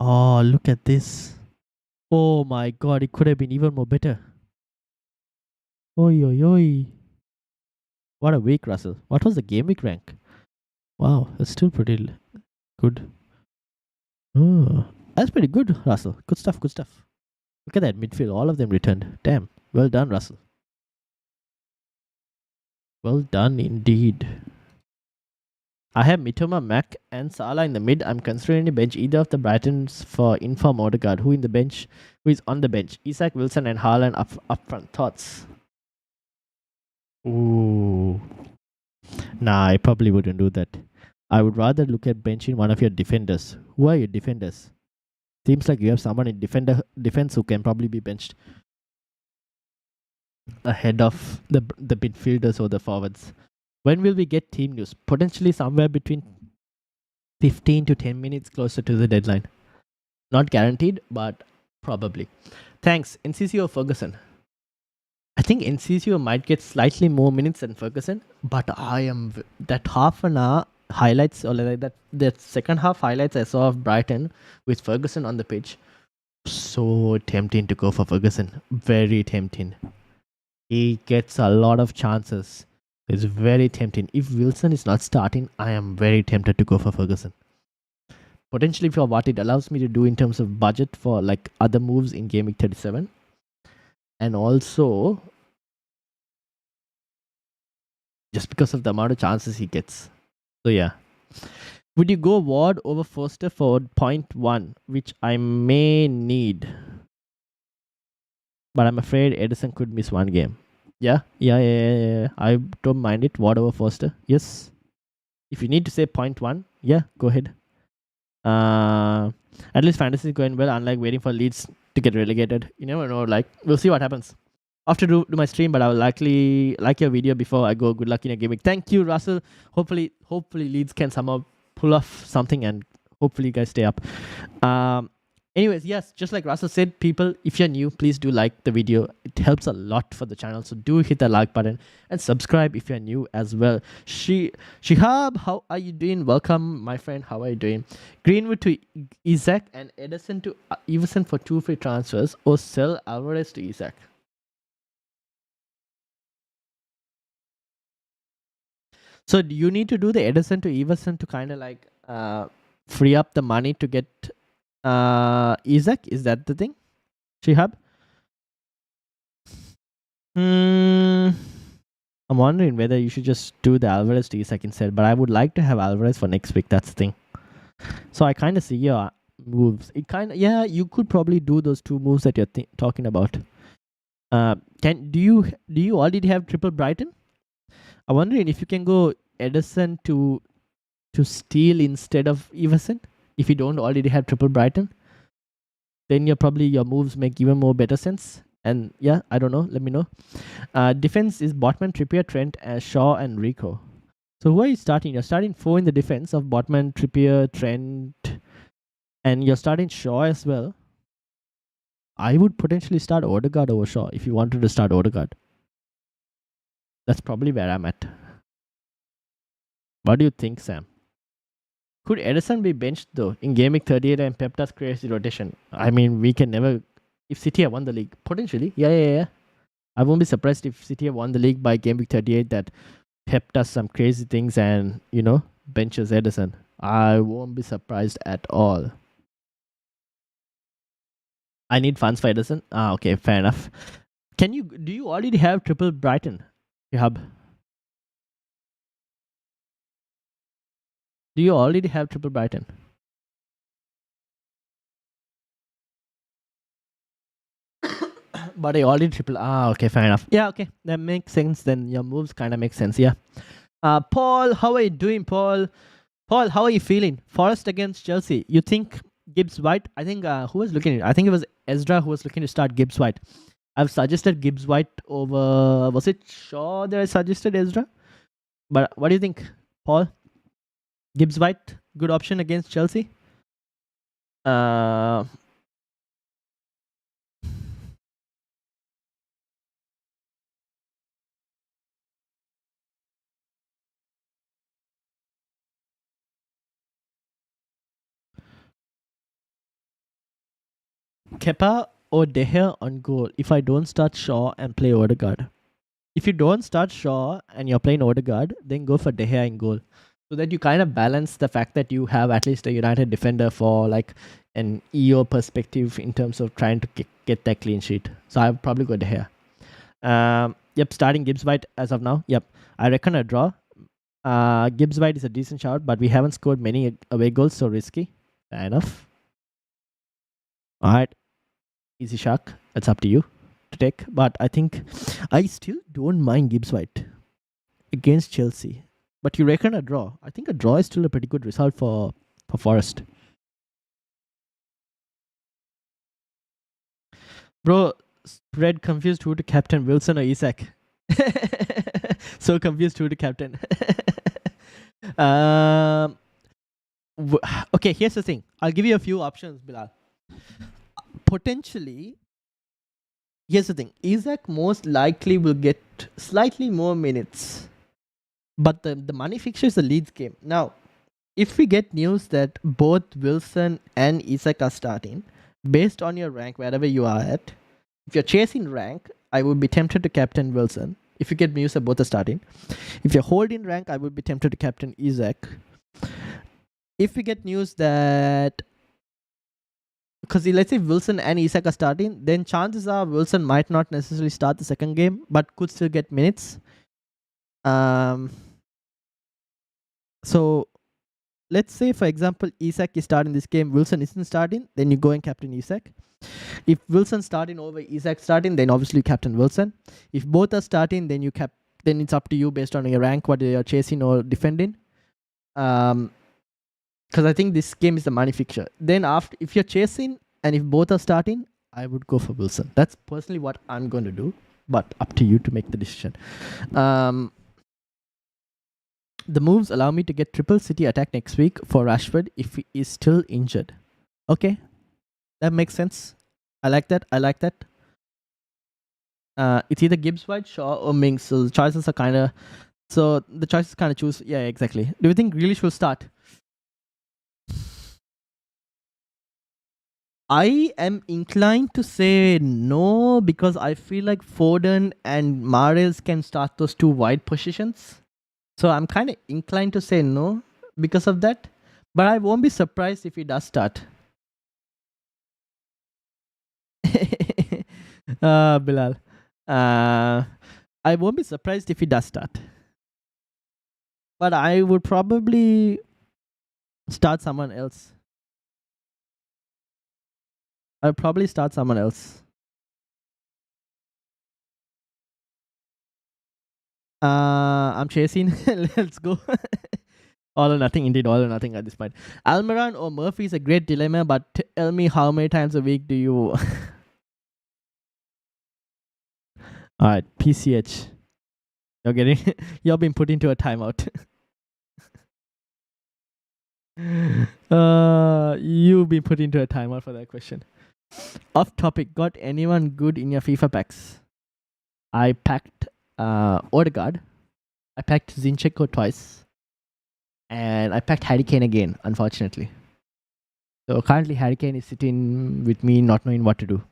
Oh, look at this. Oh my god, it could have been even more better. Oi, oi, oi. What a week, Russell. What was the Gameweek rank? Wow, that's still pretty good. Oh, that's pretty good, Russell. Good stuff. Look at that midfield. All of them returned. Damn. Well done, Russell. Well done indeed. I have Mitoma, Mac, and Salah in the mid. I'm considering to bench either of the Brightons for inform Odegaard. Who is on the bench? Isak, Wilson, and Haaland up front. Thoughts? Ooh. Nah, I probably wouldn't do that. I would rather look at benching one of your defenders. Who are your defenders? Seems like you have someone in defense who can probably be benched ahead of the midfielders or the forwards. When will we get team news? Potentially somewhere between 15 to 10 minutes closer to the deadline. Not guaranteed, but probably. Thanks, NCC or Ferguson? I think NCCO might get slightly more minutes than Ferguson, but I am that half an hour highlights or like that, the second half highlights I saw of Brighton with Ferguson on the pitch, so tempting to go for Ferguson. Very tempting. He gets a lot of chances. It's very tempting. If Wilson is not starting, I am very tempted to go for Ferguson. Potentially for what it allows me to do in terms of budget for like other moves in Gameweek 37. And also just because of the amount of chances he gets. So yeah. Would you go Ward over Foster for 0.1, which I may need? But I'm afraid Edison could miss one game. Yeah. I don't mind it. Ward over Foster. Yes. If you need to say 0.1, yeah, go ahead. At least fantasy is going well, unlike waiting for Leeds to get relegated. You never know. Like, we'll see what happens. After do my stream, but I will likely like your video before I go. Good luck in your gaming. Thank you, Russell. Hopefully Leeds can somehow pull off something, and hopefully you guys stay up. Anyways, yes, just like Russell said, people, if you're new, please do like the video. It helps a lot for the channel. So do hit the like button and subscribe if you're new as well. Shihab, how are you doing? Welcome, my friend. How are you doing? Greenwood to Isaac and Edison to Everson for 2 free transfers, or sell Alvarez to Isaac. So do you need to do the Edison to Everson to kind of like free up the money to get Isaac? Is that the thing, Shihab? I'm wondering whether you should just do the Alvarez to Isaac instead, but I would like to have Alvarez for next week. That's the thing. So I kind of see your moves. It kind of, yeah, you could probably do those 2 moves that you're talking about. Do you already have triple Brighton? I'm wondering if you can go Edison to steal instead of Everson. If you don't already have triple Brighton, then your moves make even more better sense. And yeah, I don't know. Let me know. Defense is Botman, Trippier, Trent, Shaw, and Rico. So who are you starting? You're starting 4 in the defense of Botman, Trippier, Trent, and you're starting Shaw as well. I would potentially start Odegaard over Shaw if you wanted to start Odegaard. That's probably where I'm at. What do you think, Sam? Could Edison be benched though in Gameweek 38 and Pep does crazy rotation? I mean, we can never. If City have won the league, potentially, yeah. I won't be surprised if City have won the league by Gameweek 38 that Pep does some crazy things and benches Edison. I won't be surprised at all. I need funds for Edison. Okay, fair enough. Do you already have triple Brighton, Hub? Do you already have triple Brighton? But I already triple. Okay, fair enough. Yeah, okay, that makes sense. Then your moves kind of make sense. Yeah. Paul, how are you doing, Paul? Paul, how are you feeling? Forest against Chelsea. You think Gibbs White? I think who was looking at it? I think it was Ezra who was looking to start Gibbs White. I've suggested Gibbs White over. Was it Shaw that I suggested Ezra? But what do you think, Paul? Gibbs White, good option against Chelsea. Kepa or De Gea on goal if I don't start Shaw and play Odegaard. If you don't start Shaw and you're playing Odegaard, then go for De Gea in goal. So that you kind of balance the fact that you have at least a United defender for like an EO perspective in terms of trying to get that clean sheet. So I'll probably go De Gea. Yep, starting Gibbs White as of now. Yep, I reckon a draw. Gibbs White is a decent shout, but we haven't scored many away goals, so risky. Fair enough. Alright, easy shark. It's up to you to take. But I think I still don't mind Gibbs White against Chelsea. But you reckon a draw? I think a draw is still a pretty good result for Forest. Bro, Spread confused who to captain, Wilson or Isak. So confused who to captain. Okay, here's the thing. I'll give you a few options, Bilal. Potentially, here's the thing. Isak most likely will get slightly more minutes But the money fixture is the Leeds game. Now, if we get news that both Wilson and Isak are starting, based on your rank, wherever you are at, if you're chasing rank, I would be tempted to captain Wilson. If you get news that both are starting. If you're holding rank, I would be tempted to captain Isak. If we get news that, because let's say Wilson and Isak are starting, then chances are Wilson might not necessarily start the second game, but could still get minutes. So let's say, for example, Isak is starting this game, Wilson isn't starting, then you go and captain Isak. If Wilson starting over Isak starting, then obviously you captain Wilson. If both are starting, then then it's up to you based on your rank, whether you're chasing or defending. Because I think this game is the money fixture. Then if you're chasing and if both are starting, I would go for Wilson. That's personally what I'm going to do, but up to you to make the decision. The moves allow me to get triple City attack next week for Rashford if he is still injured. Okay, that makes sense. I like that. It's either Gibbs White, Shaw, or Mings. So the choices are kind of. So the choices kind of choose. Yeah, exactly. Do you think Grealish will start? I am inclined to say no because I feel like Foden and Mahrez can start those two wide positions. So I'm kind of inclined to say no because of that. But I won't be surprised if he does start. Bilal. I won't be surprised if he does start. But I would probably start someone else. I'll probably start someone else. I'm chasing. Let's go. All or nothing, indeed, all or nothing at this point. Almiron or Murphy is a great dilemma, but tell me how many times a week do you. Alright, PCH. You're being put into a timeout. You've been put into a timeout for that question. Off topic, got anyone good in your FIFA packs? I packed Odegaard. I packed Zinchenko twice. And I packed Harry Kane again, unfortunately. So currently Harry Kane is sitting with me not knowing what to do.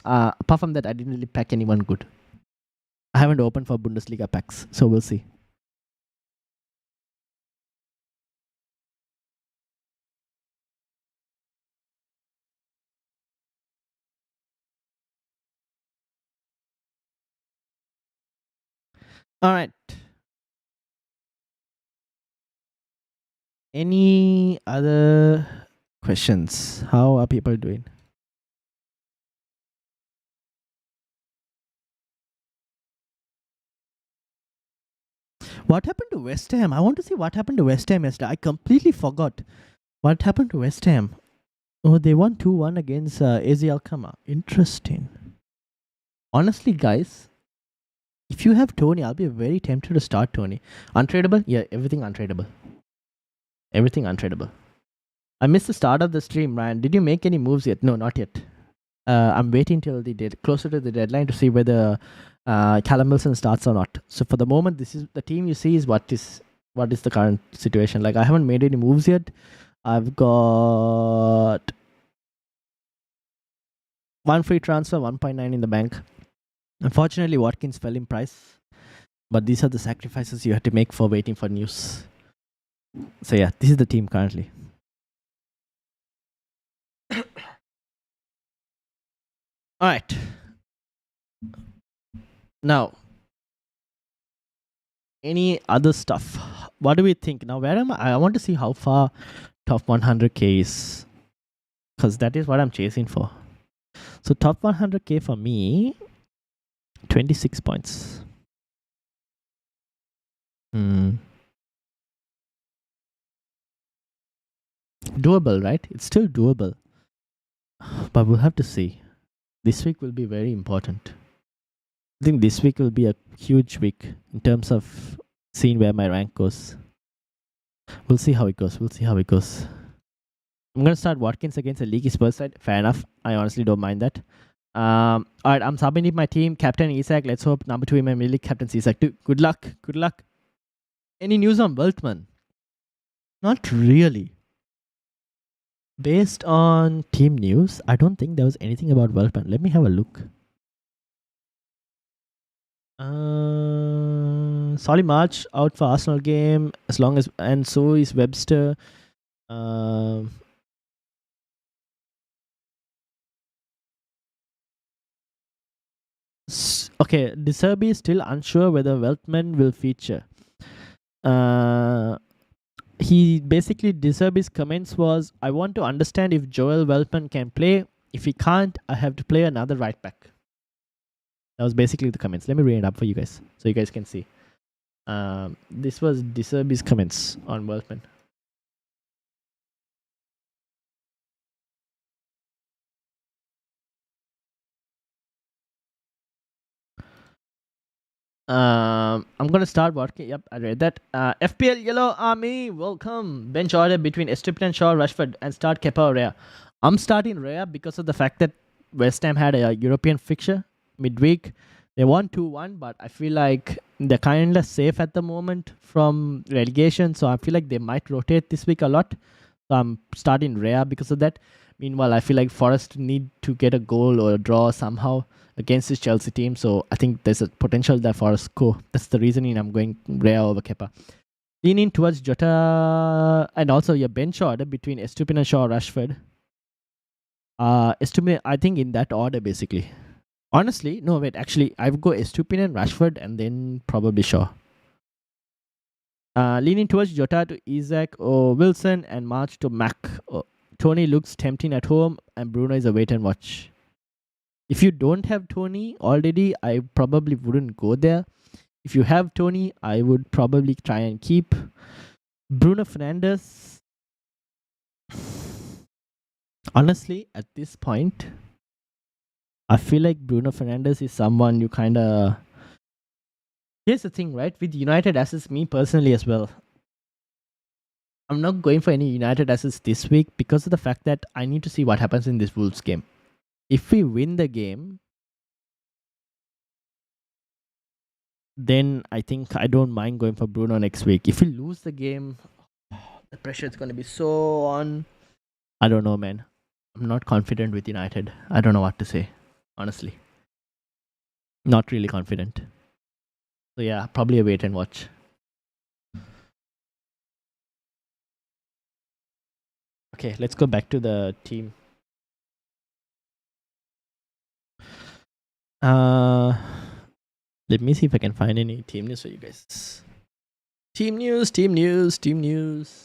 Apart from that, I didn't really pack anyone good. I haven't opened for Bundesliga packs, so we'll see. All right. Any other questions? How are people doing? What happened to West Ham? I want to see what happened to West Ham yesterday. I completely forgot. What happened to West Ham? Oh, they won 2-1 against AZ Alkmaar. Interesting. Honestly, guys, if you have Tony, I'll be very tempted to start Tony. Untradeable? Yeah, everything untradeable. Everything untradeable. I missed the start of the stream, Ryan. Did you make any moves yet? No, not yet. I'm waiting till closer to the deadline to see whether Callum Wilson starts or not. So for the moment, this is the team you see is what is the current situation. Like I haven't made any moves yet. I've got one free transfer, 1.9 in the bank. Unfortunately, Watkins fell in price. But these are the sacrifices you have to make for waiting for news. So yeah, this is the team currently. All right. Now, any other stuff? What do we think? Now, where am I? I want to see how far top 100k is. Because that is what I'm chasing for. So top 100k for me, 26 points. Doable, right? It's still doable. But we'll have to see. This week will be very important. I think this week will be a huge week in terms of seeing where my rank goes. We'll see how it goes. I'm going to start Watkins against a leaky Spurs side. Fair enough. I honestly don't mind that. All right, I'm subbing in my team. Captain Isaac. Let's hope number 2 in my league. Captain Isaac too. Good luck. Good luck. Any news on Weltman? Not really. Based on team news, I don't think there was anything about Weltman. Let me have a look. Solly March out for Arsenal game as long as, and so is Webster. Okay, De Serbi is still unsure whether Weltman will feature. He basically, De Serbi's comments was, I want to understand if Joel Weltman can play. If he can't, I have to play another right back. That was basically the comments. Let me read it up for you guys so you guys can see. This was De Serbi's comments on Weltman. I'm gonna start working. Yep, I read that. FPL Yellow Army, welcome. Bench order between Estupinian, Shaw, Rashford, and start Kepa Rea. I'm starting Rea because of the fact that West Ham had a European fixture midweek. They won 2-1, but I feel like they're kind of safe at the moment from relegation. So I feel like they might rotate this week a lot. So I'm starting Rea because of that. Meanwhile, I feel like Forest need to get a goal or a draw somehow against this Chelsea team. So I think there's a potential there for a score. That's the reasoning I'm going Rea over Kepa. Leaning towards Jota and also your bench order between Estupinian, Shaw, Rashford. Estupinian, I think in that order basically. Honestly, no wait. Actually, I would go Estupinian, Rashford, and then probably Shaw. Leaning towards Jota to Isaac or Wilson and March to Mac. Tony looks tempting at home, and Bruno is a wait and watch. If you don't have Tony already, I probably wouldn't go there. If you have Tony, I would probably try and keep Bruno Fernandes. Honestly, at this point, I feel like Bruno Fernandes is someone you kind of. Here's the thing, right? With United assets, me personally as well, I'm not going for any United assets this week because of the fact that I need to see what happens in this Wolves game. If we win the game, then I think I don't mind going for Bruno next week. If we lose the game, the pressure is going to be so on. I don't know, man. I'm not confident with United. I don't know what to say, honestly. Not really confident. So yeah, probably a wait and watch. Okay, let's go back to the team. Let me see if I can find any team news for you guys. Team news, team news, team news.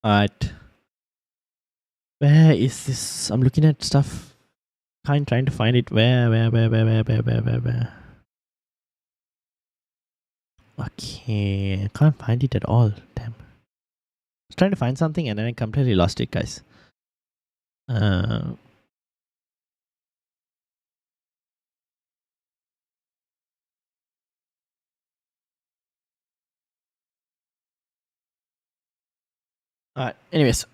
Alright. Where is this? I'm looking at stuff. Trying to find it. Where? Okay. I can't find it at all. Damn. I was trying to find something and then I completely lost it, guys. Alright. Anyways,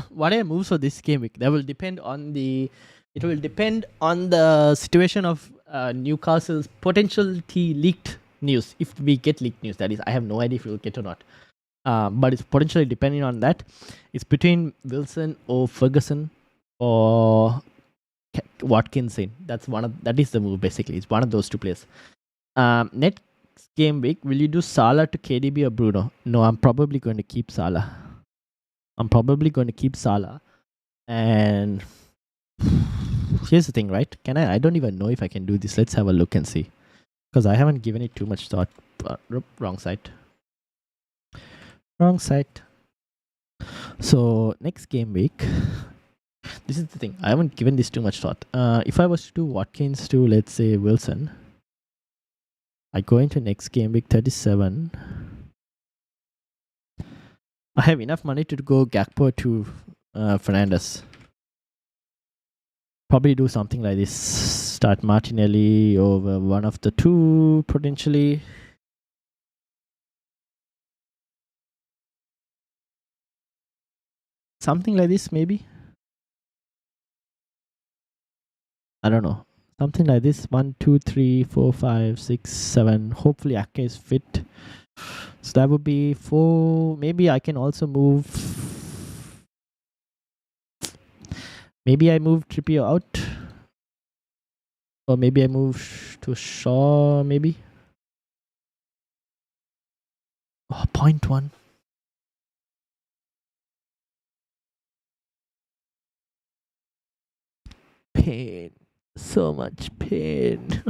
what are your moves for this game week? That will depend on the. It will depend on the situation of Newcastle's potential leaked news. If we get leaked news, that is, I have no idea if we'll get or not. But it's potentially depending on that. It's between Wilson or Ferguson or Watkins in. That is the move basically. It's one of those two players. Next game week, will you do Salah to KDB or Bruno? No, I'm probably going to keep Salah. And here's the thing, right? I don't even know if I can do this. Let's have a look and see. Because I haven't given it too much thought. Wrong site. So next game week, This is the thing. I haven't given this too much thought. If I was to do Watkins to, let's say, Wilson, I go into next game week 37. I have enough money to go Gakpo to Fernandes. Probably do something like this. Start Martinelli over one of the two, potentially. Something like this, maybe. I don't know. Something like this. 1, 2, 3, 4, 5, 6, 7. Hopefully Ake is fit. So that would be 4. Maybe I can also move. Maybe I move Trippier out. Or maybe I move to Shaw, maybe. Oh, 0.1. Pain. So much pain.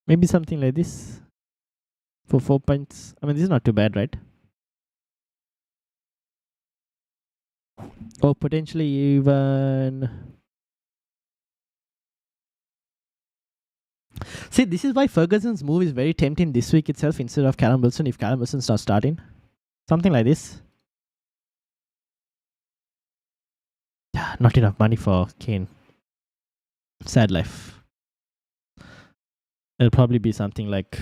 Maybe something like this. For 4 points. I mean, this is not too bad, right? Or potentially even. See, this is why Ferguson's move is very tempting this week itself instead of Callum Wilson if Callum Wilson's not starting. Something like this. Not enough money for Kane. Sad life. It'll probably be something like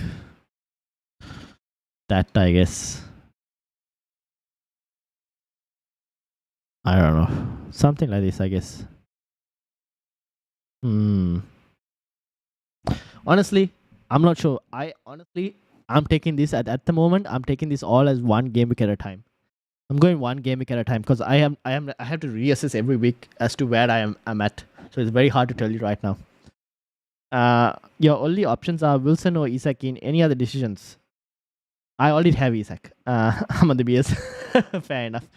that, I guess. I don't know. Something like this, I guess. Honestly, I'm not sure. I'm taking this at the moment. I'm taking this all as one game week at a time. I'm going one game week at a time because I have to reassess every week as to where I'm at. So it's very hard to tell you right now. Your only options are Wilson or Isak in any other decisions. I already have Isak. I'm on the BS. Fair enough.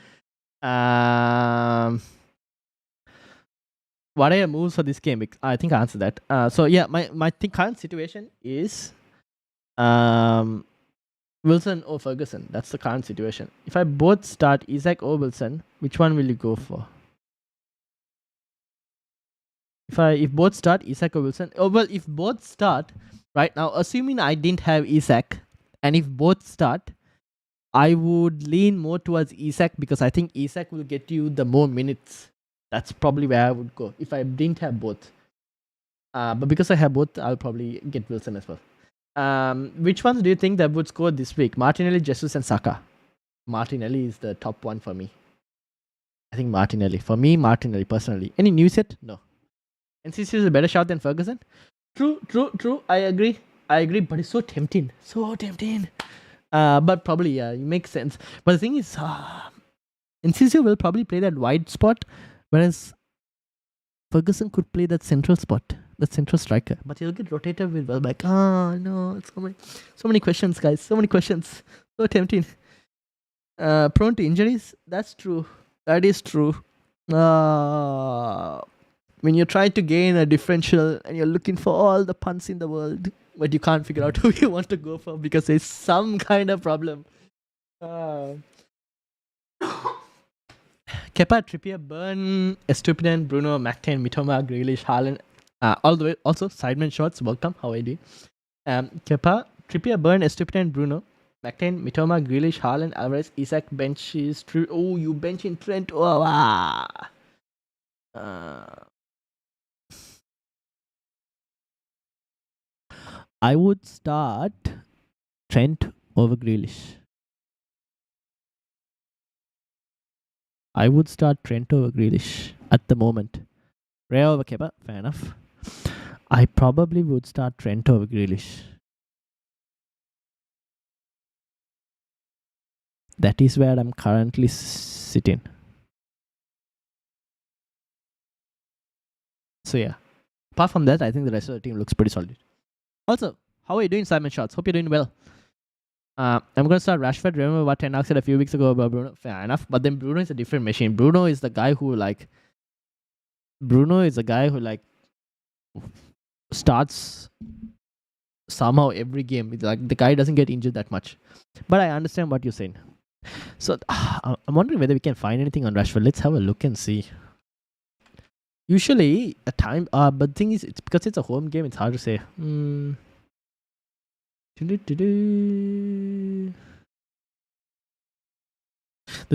What are your moves for this game? I think I answered that. So yeah, my current situation is Wilson or Ferguson. That's the current situation. If I both start Isak or Wilson, which one will you go for? If both start Isak or Wilson, if both start right now, assuming I didn't have Isak, and if both start, I would lean more towards Isak because I think Isak will get you the more minutes. That's probably where I would go if I didn't have both. But because I have both, I'll probably get Wilson as well. Which ones do you think that would score this week? Martinelli, Jesus, and Saka. Martinelli is the top one for me. I think Martinelli. For me, Martinelli personally. Any news yet? No. NCC is a better shot than Ferguson. True. I agree. But it's so tempting. But probably, yeah, it makes sense. But the thing is, NCC will probably play that wide spot, whereas Ferguson could play that central spot, that central striker. But he'll get rotated with Welbeck. Oh no, so many questions, guys. So many questions. So tempting. Prone to injuries? That's true. That is true. When you're trying to gain a differential and you're looking for all the punts in the world, but you can't figure out who you want to go for because there's some kind of problem. Kepa, Trippier, Burn, Estupinian, Bruno, McTain, Mitoma, Grealish, Haaland. All the way. Also, Sideman Shots, welcome. How are you doing? Kepa, Trippier, Burn, Estupinian, Bruno, McTain, Mitoma, Grealish, Haaland, Alvarez, Isak, benches. Oh, you bench in Trent. Oh, wow. I would start Trent over Grealish. At the moment. Ray over Kepa, fair enough. I probably would start Trent over Grealish. That is where I'm currently sitting. So yeah. Apart from that, I think the rest of the team looks pretty solid. Also, how are you doing, Simon Shots? Hope you're doing well. I'm going to start Rashford. Remember what Ten Hag said a few weeks ago about Bruno? Fair enough. But then Bruno is a different machine. Bruno is the guy who starts somehow every game. It's like the guy doesn't get injured that much. But I understand what you're saying. So I'm wondering whether we can find anything on Rashford. Let's have a look and see. Usually a time, but the thing is, it's because it's a home game. It's hard to say. The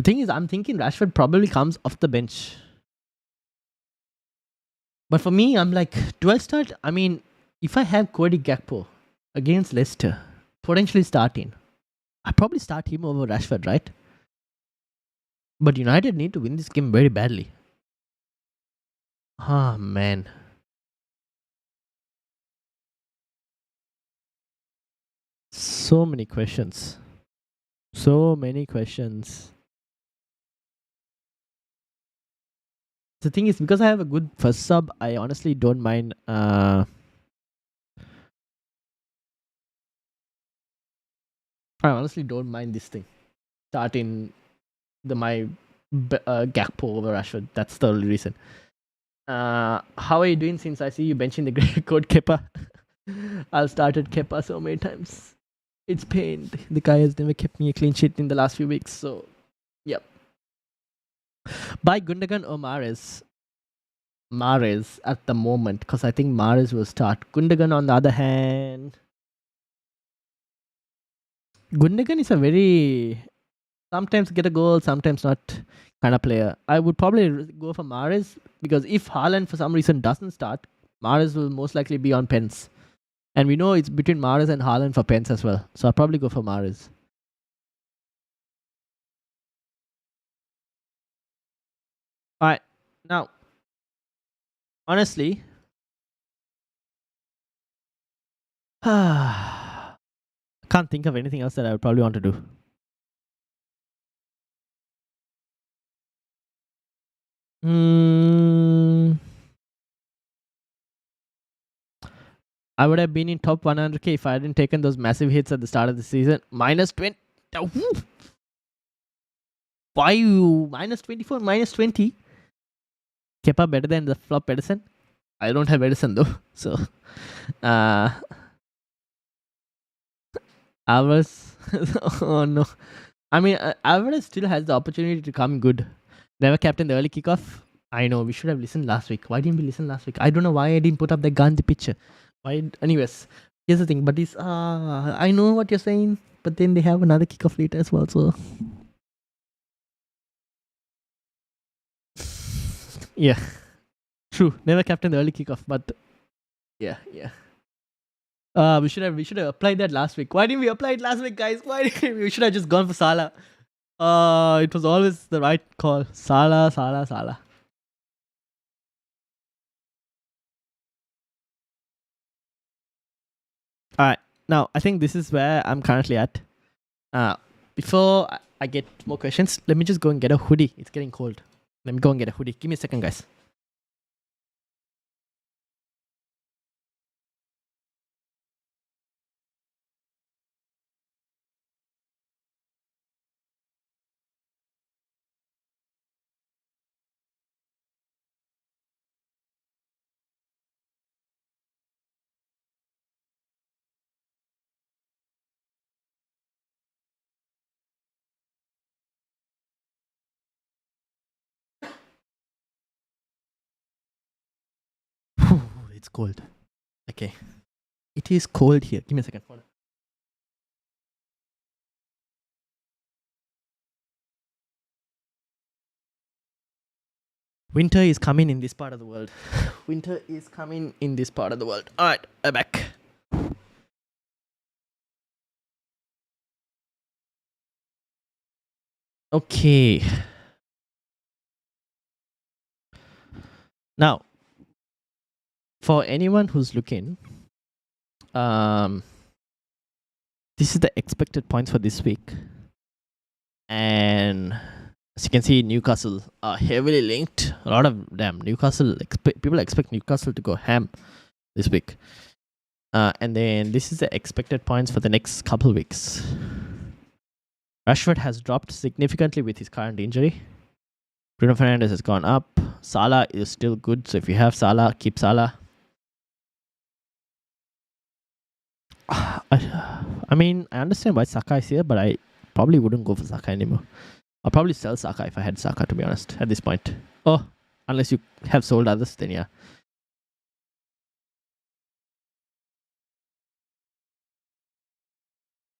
thing is, I'm thinking Rashford probably comes off the bench. But for me, I'm like, do I start? I mean, if I have Cody Gakpo against Leicester, potentially starting, I probably start him over Rashford, right? But United need to win this game very badly. Ah, man. So many questions. So many questions. The thing is, because I have a good first sub, I honestly don't mind. I honestly don't mind this thing starting my Gakpo over Rashford. That's the only reason. How are you doing since I see you benching the great code Kepa? I've started Kepa so many times. It's pained. The guy has never kept me a clean sheet in the last few weeks. So, yep. Buy Gundogan or Mahrez? Mahrez at the moment, because I think Mahrez will start. Gundogan, on the other hand, Gundogan is a very sometimes get a goal, sometimes not kind of player. I would probably go for Mahrez because if Haaland for some reason doesn't start, Mahrez will most likely be on pens. And we know it's between Mahrez and Haaland for pens as well. So I'll probably go for Mahrez. Alright, now, honestly, I can't think of anything else that I would probably want to do. I would have been in top 100k if I hadn't taken those massive hits at the start of the season. Minus 20. Why minus 24, minus 20? Kepa better than the flop Edison? I don't have Edison though. So, Alvarez. Oh no. I mean, Alvarez still has the opportunity to come good. Never captain the early kickoff. I know, we should have listened last week. Why didn't we listen last week? I don't know why I didn't put up the Gandhi picture. Why? Anyways, here's the thing. But it's, I know what you're saying. But then they have another kickoff later as well. So, yeah. True. Never captain the early kickoff. But, yeah. We should have applied that last week. Why didn't we apply it last week, guys? We should have just gone for Salah. It was always the right call. Salah. Alright, now I think this is where I'm currently at. Before I get more questions, let me just go and get a hoodie. It's getting cold. Let me go and get a hoodie. Give me a second, guys. It's cold. Okay. It is cold here. Give me a second. Hold on. Winter is coming in this part of the world. Winter is coming in this part of the world. Alright, I'm back. Okay. Now, for anyone who's looking, this is the expected points for this week. And as you can see, Newcastle are heavily linked. A lot of them. People expect Newcastle to go ham this week. And then this is the expected points for the next couple weeks. Rashford has dropped significantly with his current injury. Bruno Fernandes has gone up. Salah is still good. So if you have Salah, keep Salah. I mean, I understand why Saka is here, but I probably wouldn't go for Saka anymore. I'll probably sell Saka if I had Saka, to be honest, at this point. Oh, unless you have sold others, then yeah.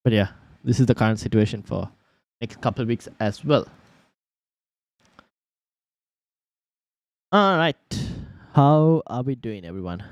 But yeah, this is the current situation for next couple of weeks as well. All right. How are we doing, everyone?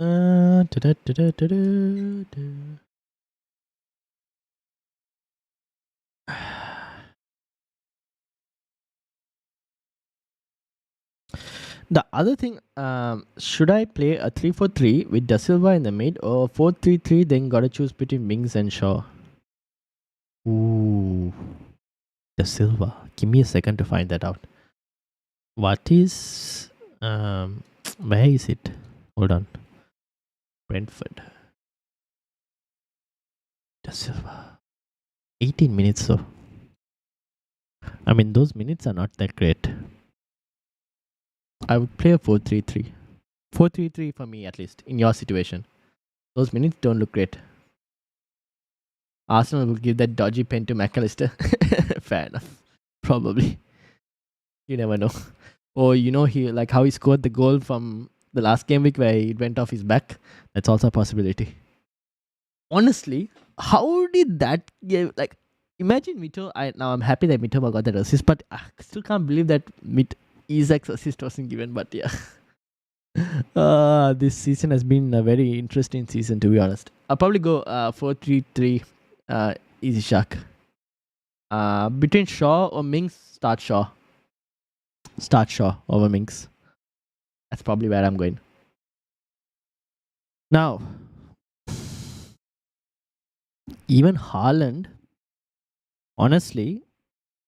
Da-da-da-da-da-da-da. The other thing, should I play a 3-4-3 with Da Silva in the mid or 4-3-3? Then gotta choose between Mings and Shaw. Ooh, Da Silva. Give me a second to find that out. What is where is it? Hold on. Brentford. Da Silva. 18 minutes though. I mean, those minutes are not that great. I would play a 4-3-3. 4-3-3 for me, at least, in your situation. Those minutes don't look great. Arsenal will give that dodgy pen to McAllister. Fair enough. Probably. You never know. Or he like how he scored the goal from the last game week where it went off his back. That's also a possibility. Honestly, how did that game imagine Mito? Now I'm happy that Mitoma got that assist, but I still can't believe that Isaac's assist wasn't given, but yeah. This season has been a very interesting season, to be honest. I'll probably go 4-3-3 easy shark. Between Shaw or Mings, start Shaw. Start Shaw over Mings. That's probably where I'm going. Now, even Haaland, honestly,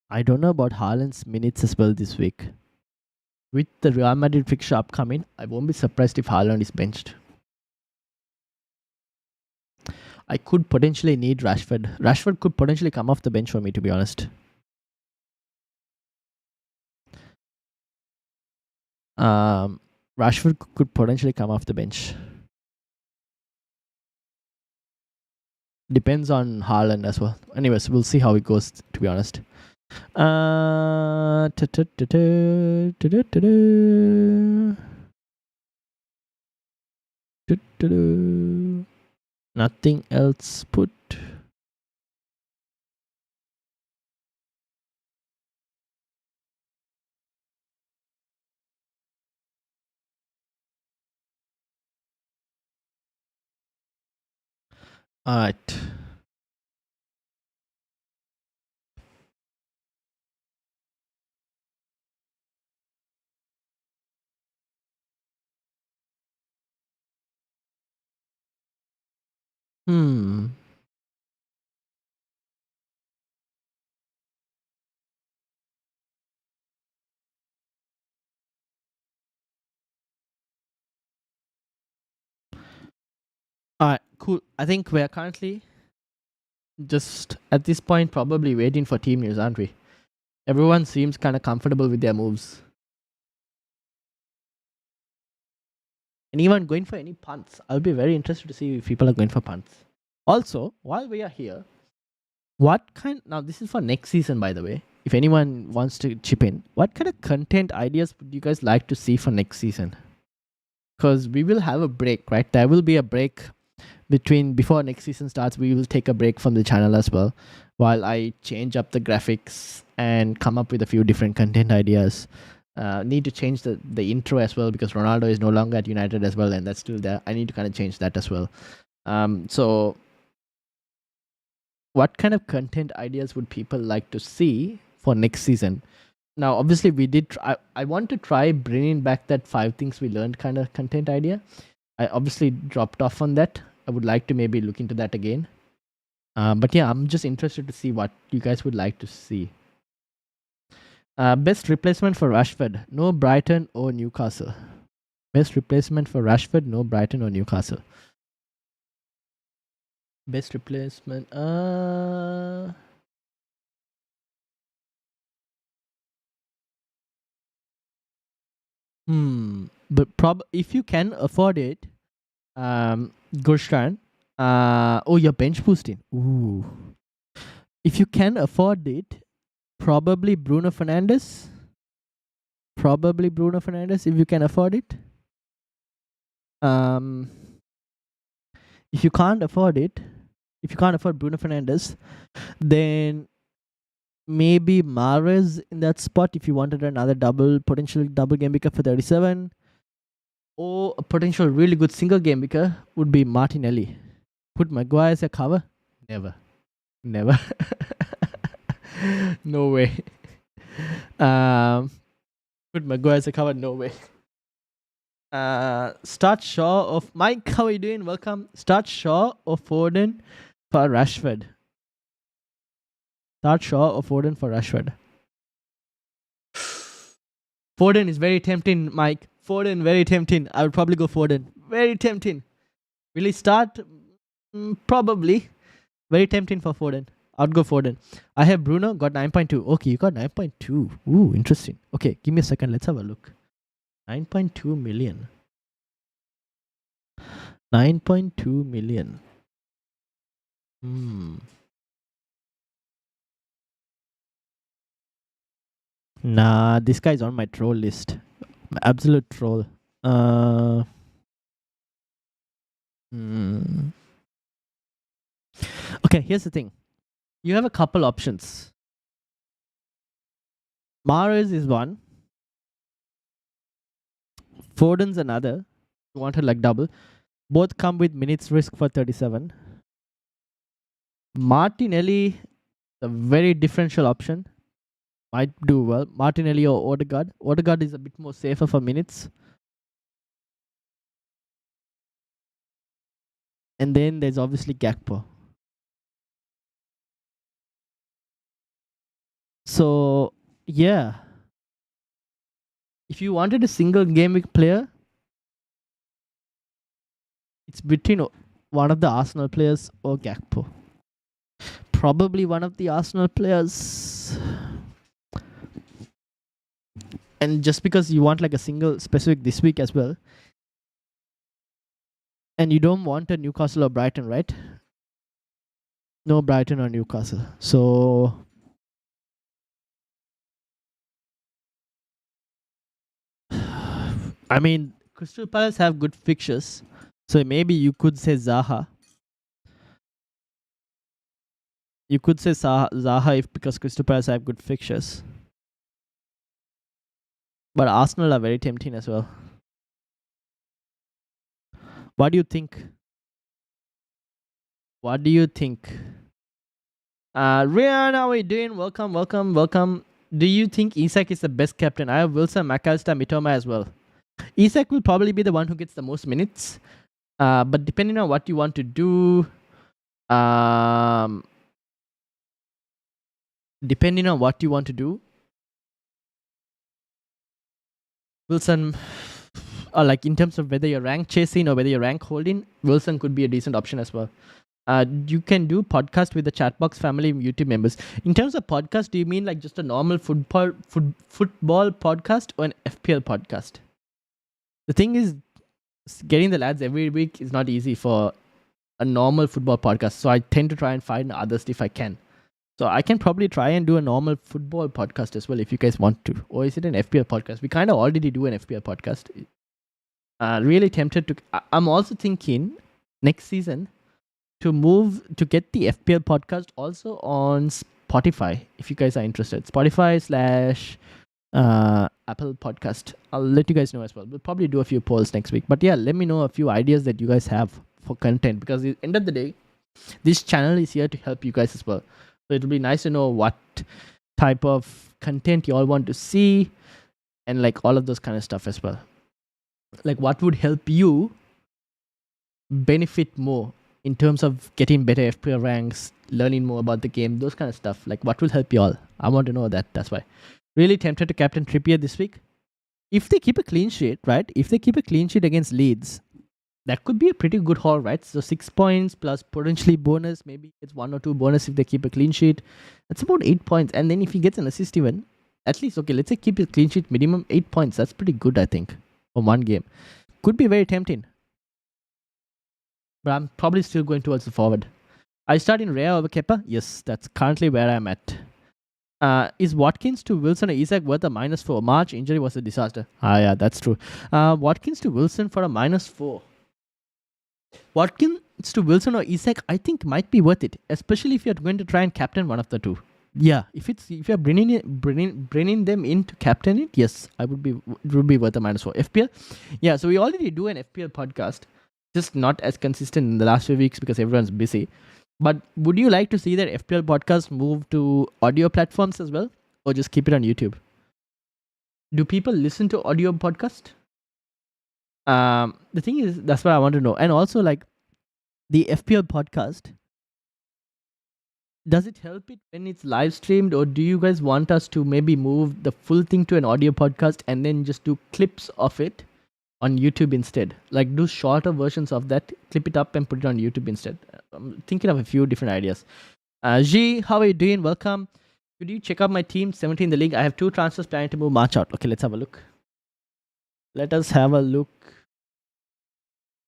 I don't know about Haaland's minutes as well this week. With the Real Madrid fixture upcoming, I won't be surprised if Haaland is benched. I could potentially need Rashford. Rashford could potentially come off the bench for me, to be honest. Rashford could potentially come off the bench. Depends on Haaland as well. Anyways, we'll see how it goes, to be honest. Nothing else put. Alright. Alright, cool. I think we're currently just at this point probably waiting for team news, aren't we? Everyone seems kind of comfortable with their moves. Anyone going for any punts? I'll be very interested to see if people are going for punts. Also, while we are here, now this is for next season, by the way. If anyone wants to chip in, what kind of content ideas would you guys like to see for next season? Because we will have a break, right? There will be a break before next season starts. We will take a break from the channel as well, while I change up the graphics and come up with a few different content ideas. Need to change the intro as well, because Ronaldo is no longer at United as well, and that's still there. I need to kind of change that as well. So what kind of content ideas would people like to see for next season? Now, obviously, I want to try bringing back that 5 things we learned kind of content idea. I obviously dropped off on that. I would like to maybe look into that again. But yeah, I'm just interested to see what you guys would like to see. Best replacement for Rashford, no Brighton or Newcastle. Best replacement for Rashford, no Brighton or Newcastle. Best replacement. But if you can afford it, Gurshan. Oh, you're bench boosting. Ooh. If you can afford it, probably Bruno Fernandes. Probably Bruno Fernandes if you can afford it. If you can't afford it, if you can't afford Bruno Fernandes, then maybe Mahrez in that spot if you wanted another potential double game weeker for 37. Or a potential really good single game weeker would be Martinelli. Put Maguire as a cover? Never. Never. No way. Put Maguire as a cover? No way. Start Shaw of Mike. How are you doing? Welcome. Start Shaw or Foden for Rashford. Start Shaw or Foden for Rashford. Foden is very tempting, Mike. Foden, very tempting. I would probably go Foden. Very tempting. Will he start? Probably. Very tempting for Foden. I'd go Foden. I have Bruno, got 9.2. Okay, you got 9.2. Ooh, interesting. Okay, give me a second. Let's have a look. 9.2 million. 9.2 million. Nah, this guy's on my troll list. Absolute troll. Okay, here's the thing. You have a couple options. Mahrez is one. Foden's another. You want to like double. Both come with minutes risk for 37. Martinelli, a very differential option. Might do well. Martinelli or Odegaard. Odegaard is a bit more safer for minutes. And then there's obviously Gakpo. So, yeah. If you wanted a single game week player, it's between one of the Arsenal players or Gakpo. Probably one of the Arsenal players. And just because you want like a single specific this week as well, and you don't want a Newcastle or Brighton, right? No Brighton or Newcastle. So I mean, Crystal Palace have good fixtures, so maybe you could say Zaha. You could say Zaha if because Crystal Palace have good fixtures. But Arsenal are very tempting as well. What do you think? What do you think? Rian, how are you doing? Welcome, welcome, welcome. Do you think Isak is the best captain? I have Wilson, McAllister, Mitoma as well. Isak will probably be the one who gets the most minutes. But depending on what you want to do, Wilson, like in terms of whether you're rank chasing or whether you're rank holding, Wilson could be a decent option as well. You can do podcast with the Chatbox family YouTube members. In terms of podcast, do you mean like just a normal football podcast or an FPL podcast? The thing is, getting the lads every week is not easy for a normal football podcast. So I tend to try and find others if I can. So I can probably try and do a normal football podcast as well if you guys want to. Or is it an FPL podcast? We kind of already do an FPL podcast. Really tempted to. I'm also thinking next season to get the FPL podcast also on Spotify if you guys are interested. Spotify / Apple Podcast. I'll let you guys know as well. We'll probably do a few polls next week. But yeah, let me know a few ideas that you guys have for content because at the end of the day, this channel is here to help you guys as well. So it'll be nice to know what type of content you all want to see and like all of those kind of stuff as well. Like what would help you benefit more in terms of getting better FPL ranks, learning more about the game, those kind of stuff. Like, what will help you all? I want to know that. That's why. Really tempted to captain Trippier this week. If they keep a clean sheet, right? If they keep a clean sheet against Leeds, that could be a pretty good haul, right? So 6 points plus potentially bonus. Maybe it's 1 or 2 bonus if they keep a clean sheet. That's about 8 points. And then if he gets an assist even, at least, okay, let's say keep a clean sheet minimum 8 points. That's pretty good, I think, for one game. Could be very tempting. But I'm probably still going towards the forward. I start in Rare over Kepa? Yes, that's currently where I'm at. Is Watkins to Wilson or Isaac worth a -4? March injury was a disaster. Yeah, that's true. Watkins to Wilson for a -4. Watkins to Wilson or Isaac, I think might be worth it, especially if you're going to try and captain one of the two. Yeah, if you're bringing them in to captain it, yes, it would be worth a -4. FPL, yeah. So we already do an FPL podcast, just not as consistent in the last few weeks because everyone's busy. But would you like to see that FPL podcast move to audio platforms as well, or just keep it on YouTube? Do people listen to audio podcast? The thing is, that's what I want to know. And also, like, the FPL podcast, does it help it when it's live streamed, or do you guys want us to maybe move the full thing to an audio podcast and then just do clips of it on YouTube instead? Like, do shorter versions of that, clip it up and put it on YouTube instead. I'm thinking of a few different ideas. G, how are you doing? Welcome. Could you check out my team 17 in the league? I have 2 transfers planning to move March out. Okay, let's have a look. Let us have a look.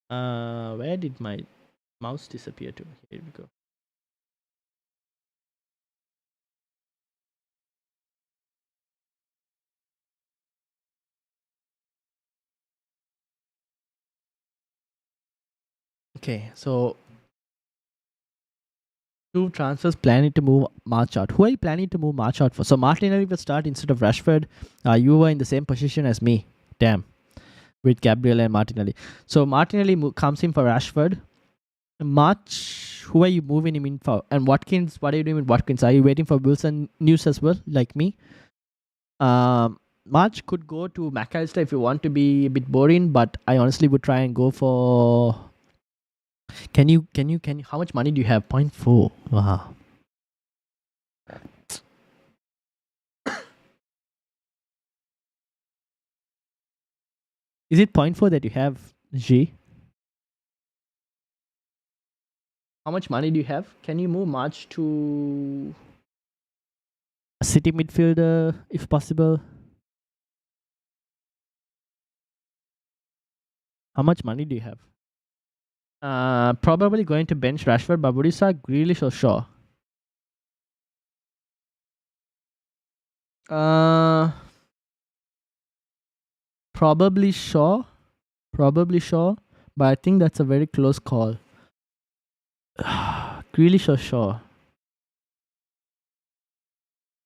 Where did my mouse disappear to? Here we go. Okay, so 2 transfers planning to move March out. Who are you planning to move March out for? So Martinelli will start instead of Rashford. You were in the same position as me. Damn. With Gabriel and Martinelli. So Martinelli comes in for Rashford. March, who are you moving him in for? And Watkins, what are you doing with Watkins? Are you waiting for Wilson news as well, like me? March could go to McAllister if you want to be a bit boring, but I honestly would try and go for... Can you, how much money do you have? 0.4. Wow. Is it 0.4 that you have, G? How much money do you have? Can you move March to a city midfielder if possible? How much money do you have? Probably going to bench Rashford, but would you start Grealish or Shaw? Probably Shaw. But I think that's a very close call. Grealish or Shaw?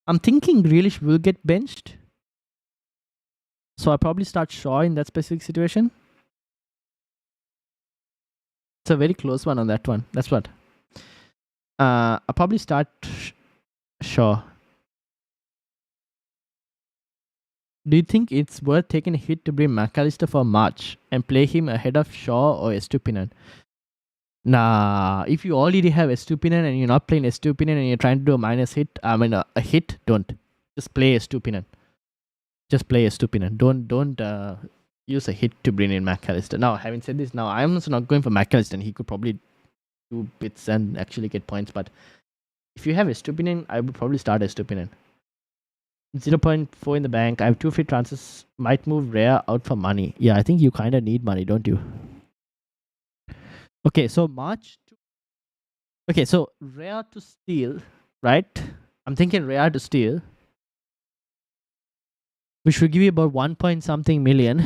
I'm thinking Grealish will get benched. So I'll probably start Shaw in that specific situation. It's a very close one on that one. That's what. I'll probably start Shaw. Do you think it's worth taking a hit to bring McAllister for March and play him ahead of Shaw or Estupinan? Nah, if you already have Estupinan and you're not playing Estupinan and you're trying to do a hit, don't. Just play Estupinan. Don't use a hit to bring in McAllister. Now, having said this, now I'm also not going for McAllister, and he could probably do bits and actually get points. But if you have Estupinan, I would probably start Estupinan. 0.4 in the bank. I have 2 free transfers. Might move Rare out for money. Yeah, I think you kind of need money, don't you? Okay, so Okay, so Rare to steal, right? I'm thinking Rare to steal, which will give you about 1 point something million.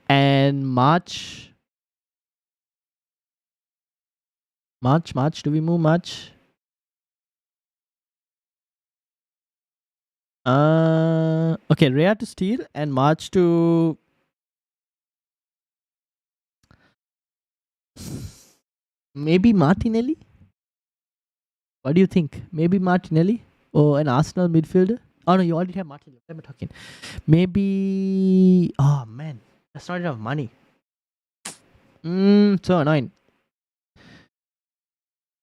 And March, do we move March? Okay, Rare to steal and March to... Maybe Martinelli? What do you think? Maybe Martinelli? Or an Arsenal midfielder? Oh no, you already have Martinelli. What am I talking? Maybe... Oh man, that's not enough money. So annoying.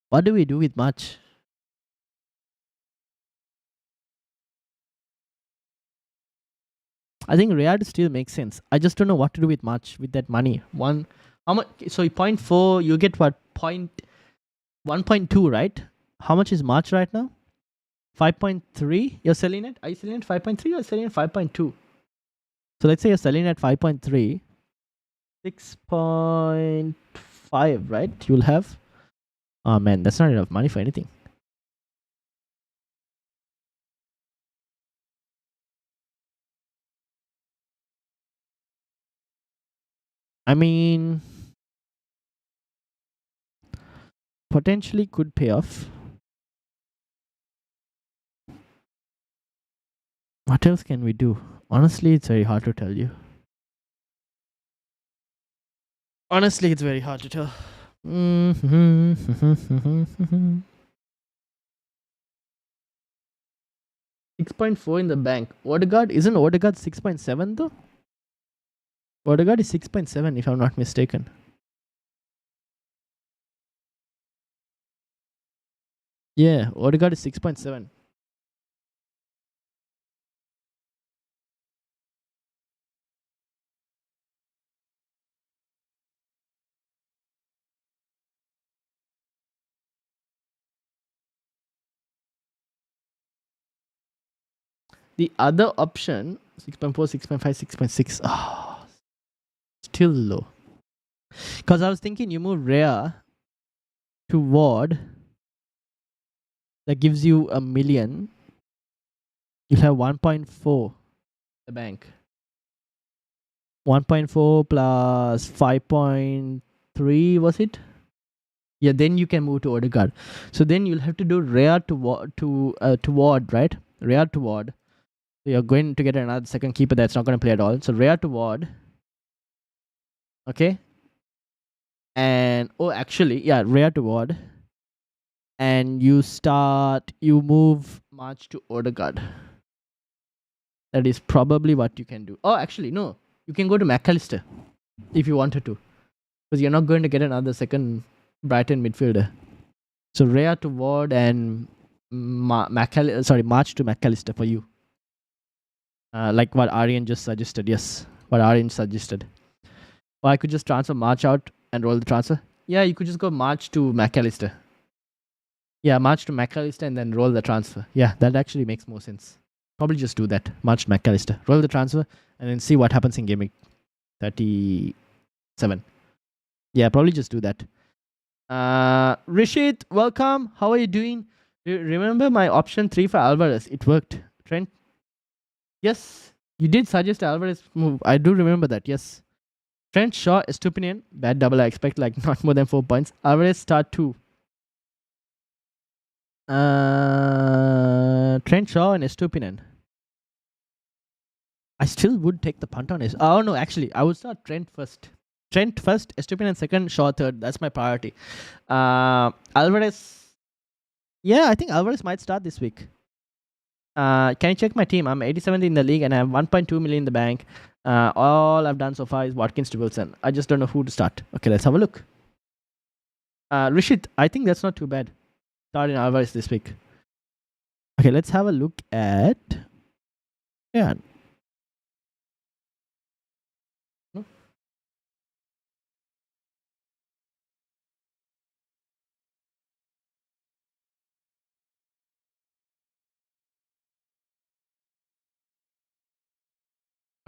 What do we do with March? I think Riyadh still makes sense. I just don't know what to do with March with that money. How much? So 0.4, you get what? 1.2, right? How much is March right now? 5.3. You're selling it? Are you selling it 5.3 or selling it 5.2? So let's say you're selling at 5.3. 6.5, right? You'll have. Oh man, that's not enough money for anything. I mean, potentially could pay off. What else can we do? Honestly, it's very hard to tell you. Honestly, it's very hard to tell. 6.4 in the bank. Odegaard, isn't Odegaard 6.7 though? Odegaard is 6.7 if I'm not mistaken. Yeah, Odegaard is 6.7. The other option, 6.4, 6.5, 6.6. Oh, still low. Because I was thinking you move Rare to Ward. That gives you a million. You'll have 1.4 the bank. 1.4 plus 5.3, was it? Yeah, then you can move to Odegaard. So then you'll have to do Rare to Ward, right? Rare to Ward. So you're going to get another second keeper that's not going to play at all. So Rare to Ward. Okay. And actually, yeah, Rare to Ward. And you move March to Odegaard. That is probably what you can do. Oh, actually, no. You can go to McAllister if you wanted to. Because you're not going to get another second Brighton midfielder. So Rhea to Ward and March to McAllister for you. Like what Aryan just suggested. Yes, what Aryan suggested. Or I could just transfer March out and roll the transfer. Yeah, you could just go March to McAllister. Yeah, March to McAllister and then roll the transfer. Yeah, that actually makes more sense. Probably just do that. March to McAllister. Roll the transfer and then see what happens in Gameweek 37. Yeah, probably just do that. Rishit, welcome. How are you doing? Remember my option 3 for Alvarez? It worked. Trent? Yes, you did suggest Alvarez move. I do remember that. Yes. Trent Shaw, Estupinian. Bad double. I expect like not more than 4 points. Alvarez start 2. Trent Shaw and Estupinian. I still would take the punt on his. Oh no, actually, I would start Trent first. Trent first, Estupinian second, Shaw third. That's my priority. Alvarez. Yeah, I think Alvarez might start this week. Can you check my team? I'm 87th in the league and I have 1.2 million in the bank. All I've done so far is Watkins to Wilson. I just don't know who to start. Okay, let's have a look. Rishit, I think that's not too bad. Starting Alvarez this week. Okay, let's have a look at. Yeah.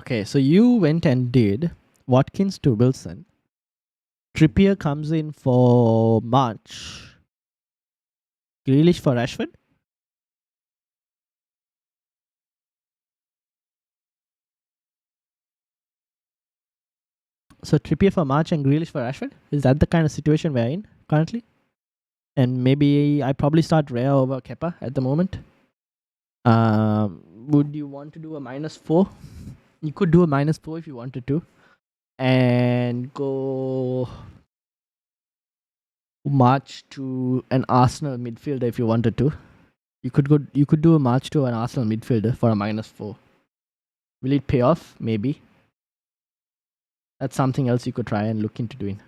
Okay, so you went and did Watkins to Wilson. Trippier comes in for March. Grealish for Rashford. So Trippier for March and Grealish for Rashford? Is that the kind of situation we're in currently? And maybe I probably start Rhea over Kepa at the moment. Would you want to do a -4? You could do a -4 if you wanted to. And go March to an Arsenal midfielder if you wanted to. You could do a March to an Arsenal midfielder for a -4. Will it pay off? Maybe. That's something else you could try and look into doing.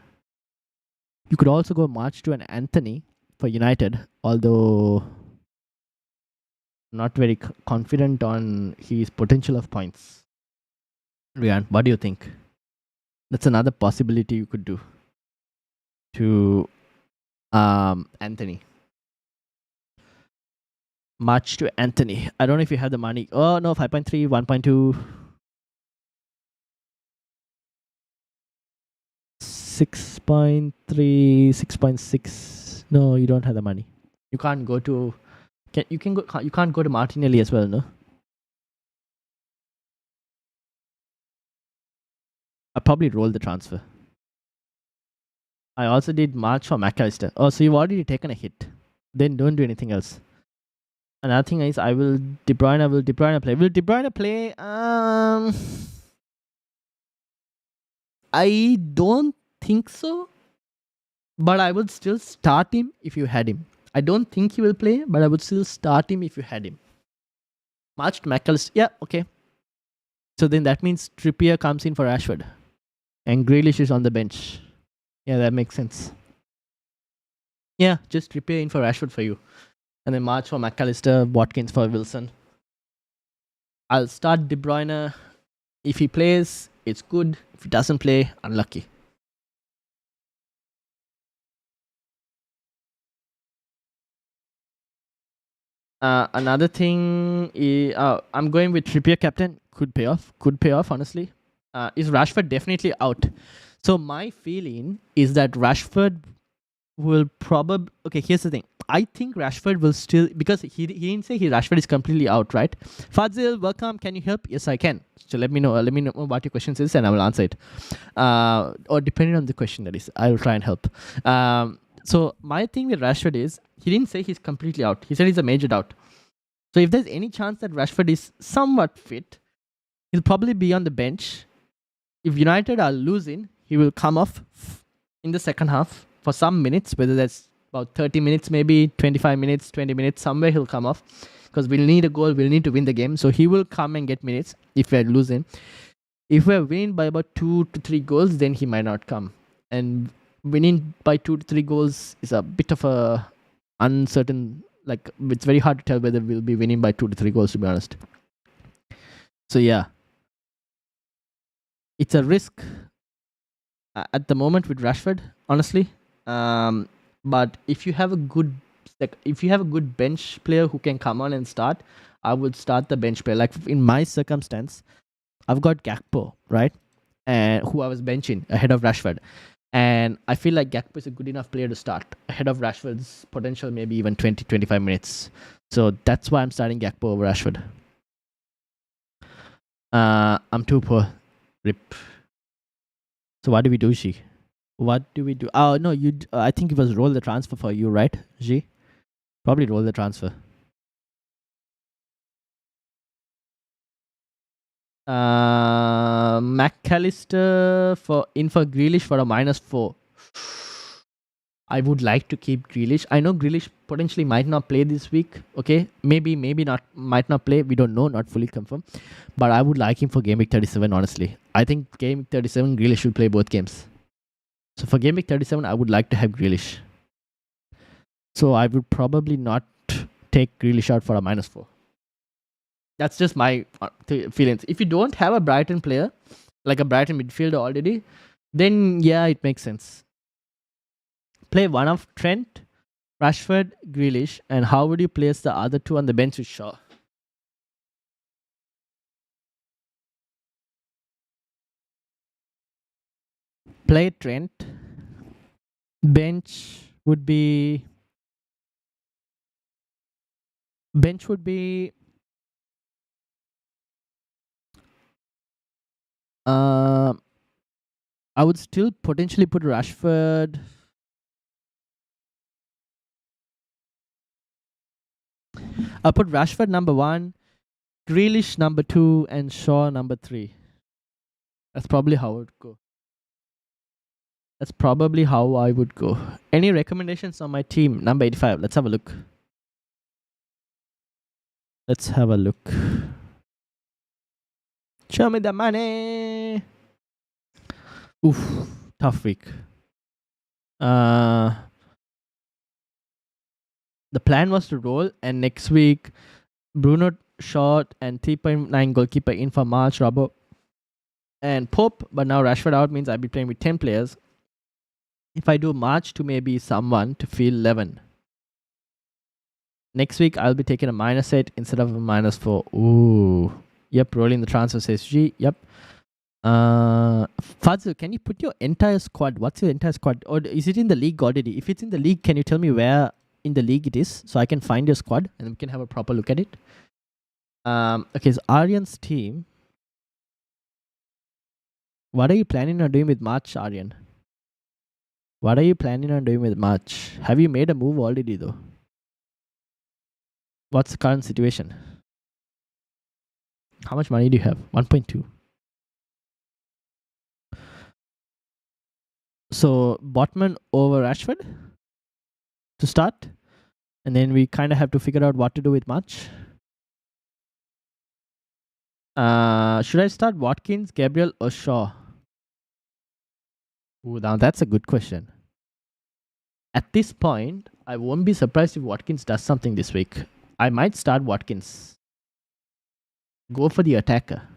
You could also go March to an Anthony for United, although not very confident on his potential of points. Rian, what do you think? That's another possibility you could do to Anthony. March to Anthony. I don't know if you have the money. Oh no, 5.3, 1.2, 6.3, 6.6. No, you don't have the money. You can't go to. You can't go to Martinelli as well, no? I probably rolled the transfer. I also did March for McAllister. Oh, so you've already taken a hit. Then don't do anything else. Another thing is I will De Bruyne play. Will De Bruyne play? I don't think so. But I would still start him if you had him. I don't think he will play, but I would still start him if you had him. March to McAllister. Yeah, okay. So then that means Trippier comes in for Rashford. And Grealish is on the bench. Yeah, that makes sense. Yeah, just Trippier in for Rashford for you. And then March for McAllister, Watkins for Wilson. I'll start De Bruyne. If he plays, it's good. If he doesn't play, unlucky. Another thing is, I'm going with Trippier captain. Could pay off, honestly. Is Rashford definitely out? So my feeling is that Rashford will probably... Okay, here's the thing. I think Rashford will still... Because he didn't say Rashford is completely out, right? Fadzil, welcome. Can you help? Yes, I can. So let me know what your question is and I will answer it. Or depending on the question, that is. I will try and help. So my thing with Rashford is... He didn't say he's completely out. He said he's a major doubt. So if there's any chance that Rashford is somewhat fit, he'll probably be on the bench. If United are losing, he will come off in the second half for some minutes, whether that's about 30 minutes, maybe 25 minutes, 20 minutes, somewhere he'll come off. Because we'll need a goal, we'll need to win the game. So he will come and get minutes if we're losing. If we're winning by about 2 to 3 goals, then he might not come. And winning by 2 to 3 goals is a bit of a uncertain... Like, it's very hard to tell whether we'll be winning by 2 to 3 goals, to be honest. So yeah. It's a risk at the moment with Rashford, honestly. But if you have a good bench player who can come on and start, I would start the bench player. Like in my circumstance, I've got Gakpo, right? And who I was benching ahead of Rashford. And I feel like Gakpo is a good enough player to start ahead of Rashford's potential, maybe even 20-25 minutes. So that's why I'm starting Gakpo over Rashford. I'm too poor. Rip. So what do we do, G? What do we do? Oh, no, I think it was roll the transfer for you, right, G? Probably roll the transfer. McAllister for Grealish for a -4. I would like to keep Grealish. I know Grealish potentially might not play this week. Okay, maybe not. Might not play. We don't know. Not fully confirmed. But I would like him for Game Week 37. Honestly, I think Game Week 37 Grealish will play both games. So for Game Week 37, I would like to have Grealish. So I would probably not take Grealish out for a -4. That's just my feelings. If you don't have a Brighton player, like a Brighton midfielder already, then yeah, it makes sense. Play one of Trent, Rashford, Grealish, and how would you place the other two on the bench with Shaw? Play Trent. Bench would be... I would still potentially put Rashford. I'll put Rashford number 1, Grealish number 2, and Shaw number 3. That's probably how I would go. Any recommendations on my team? Number 85. Let's have a look. Show me the money. Oof, tough week. The plan was to roll, and next week Bruno short and 3.9 goalkeeper in for March, Robbo, and Pope. But now Rashford out means I'll be playing with 10 players. If I do March to maybe someone to feel 11. Next week I'll be taking a -8 instead of a -4. Ooh. Yep, rolling the transfers SG. Yep. Fazil, can you put your entire squad? What's your entire squad? Or is it in the league already? If it's in the league, can you tell me where in the league it is so I can find your squad and we can have a proper look at it? Okay, so Aryan's team. What are you planning on doing with March, Aryan? What are you planning on doing with March? Have you made a move already though? What's the current situation? How much money do you have? 1.2. So Botman over Rashford to start, and then we kind of have to figure out what to do with March. Should I start Watkins, Gabriel, or Shaw? Ooh, now that's a good question. At this point, I won't be surprised if Watkins does something this week. I might start Watkins. Go for the attacker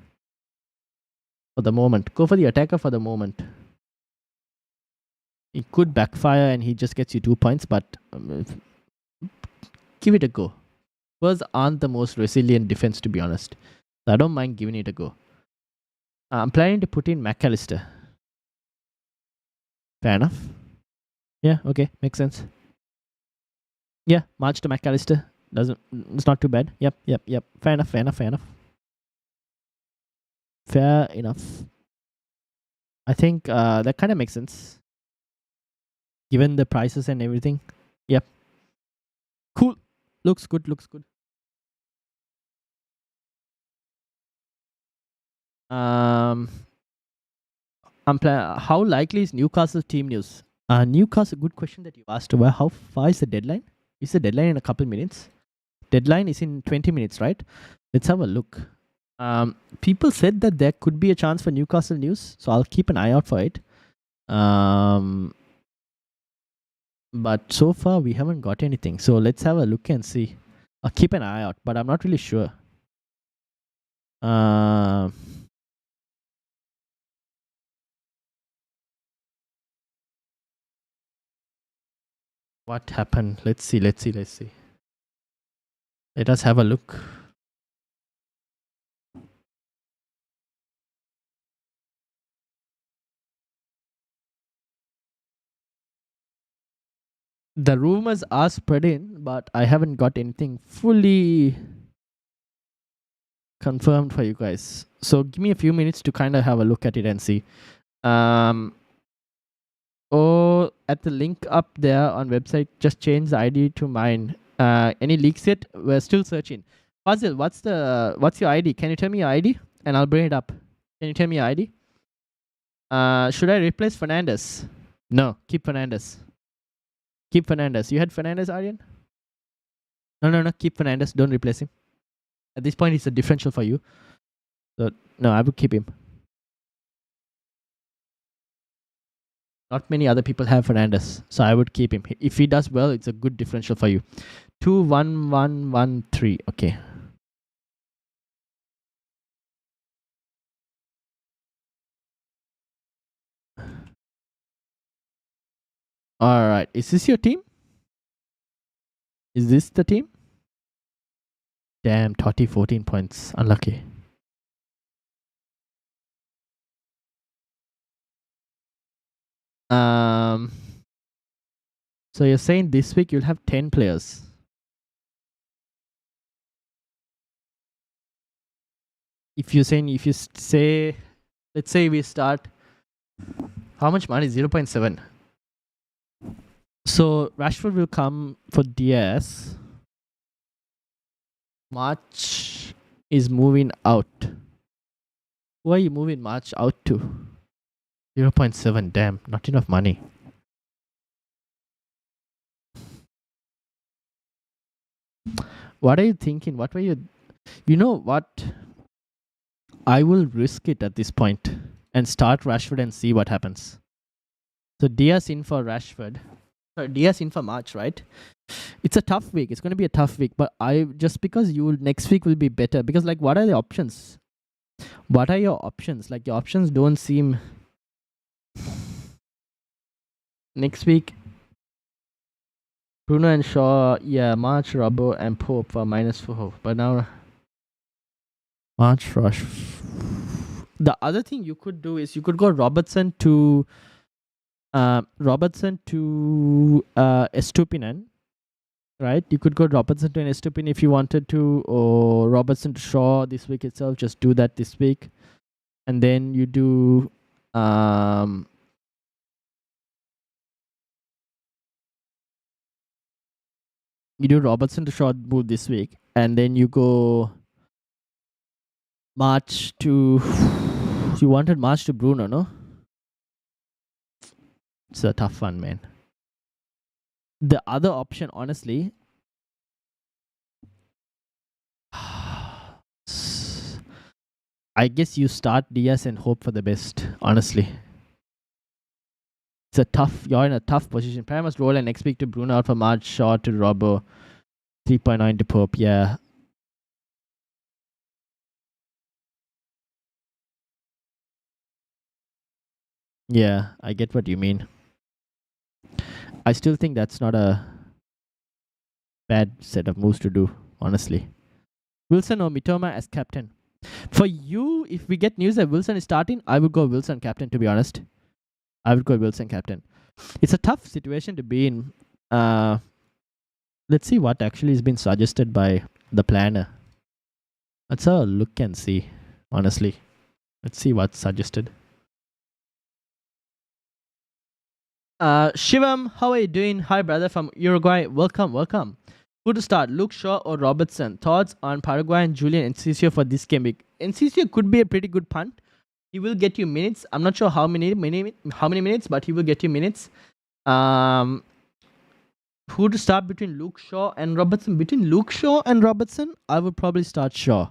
for the moment. Go for the attacker for the moment. It could backfire and he just gets you 2 points, but give it a go. Spurs aren't the most resilient defense, to be honest. So I don't mind giving it a go. I'm planning to put in McAllister. Fair enough. Yeah, okay, makes sense. Yeah, March to McAllister. It's not too bad. Yep. Fair enough. Fair enough. I think that kind of makes sense. Given the prices and everything. Yep. Cool. Looks good. How likely is Newcastle team news? Newcastle, good question that you asked. Well, how far is the deadline? Is the deadline in a couple minutes? Deadline is in 20 minutes, right? Let's have a look. People said that there could be a chance for Newcastle news, so I'll keep an eye out for it. But so far we haven't got anything. So let's have a look and see. I'll keep an eye out, but I'm not really sure. What happened? Let's see. Let us have a look. The rumors are spreading, but I haven't got anything fully confirmed for you guys. So give me a few minutes to kind of have a look at it and see. Oh, at the link up there on website, just change the ID to mine. Any leaks yet? We're still searching. Fazil, what's your ID? Can you tell me your ID? And I'll bring it up. Can you tell me your ID? Should I replace Fernandez? No, keep Fernandez. Keep Fernandez. You had Fernandez, Aryan? No. Keep Fernandez. Don't replace him. At this point, it's a differential for you. So, no, I would keep him. Not many other people have Fernandez, so I would keep him. If he does well, it's a good differential for you. 2-1-1-1-3. Okay. All right. Is this your team? Is this the team? Damn, Totti 14 points. Unlucky. So you're saying this week you'll have 10 players. If you say, let's say we start, how much money? 0.7. So Rashford will come for DS. March is moving out. Who are you moving March out to? 0.7. Damn, not enough money. What are you thinking? What were you? You know what? I will risk it at this point and start Rashford and see what happens. So Diaz in for Rashford. Diaz in for March, right? It's a tough week. It's going to be a tough week, but I just because you next week will be better because like what are the options? What are your options? Like your options don't seem next week. Bruno and Shaw, yeah, March, Robbo, and Pope for -4. But now March Rush. The other thing you could do is you could go Robertson to Estupinen, right? You could go Robertson to an Estupin if you wanted to, or Robertson to Shaw this week itself. Just do that this week, and then you do Robertson to Shaw move this week, and then you go March to. You wanted March to Bruno, no? It's a tough one, man. The other option, honestly, I guess you start Diaz and hope for the best, honestly. You're in a tough position. Prime must roll and next week to Bruno out for March, Shaw to Robbo, 3.9 to Pope, yeah. Yeah, I get what you mean. I still think that's not a bad set of moves to do, honestly. Wilson or Mitoma as captain. For you, if we get news that Wilson is starting, I would go Wilson captain, to be honest. I would go Wilson captain. It's a tough situation to be in. Let's see what actually has been suggested by the planner. Let's have a look and see, honestly. Let's see what's suggested. Shivam, how are you doing? Hi, brother from Uruguay. Welcome. Who to start, Luke Shaw or Robertson? Thoughts on Paraguay and Julian Enciso for this game week? Enciso could be a pretty good punt. He will get you minutes. I'm not sure how many minutes, but he will get you minutes. Who to start between Luke Shaw and Robertson? Between Luke Shaw and Robertson, I would probably start Shaw.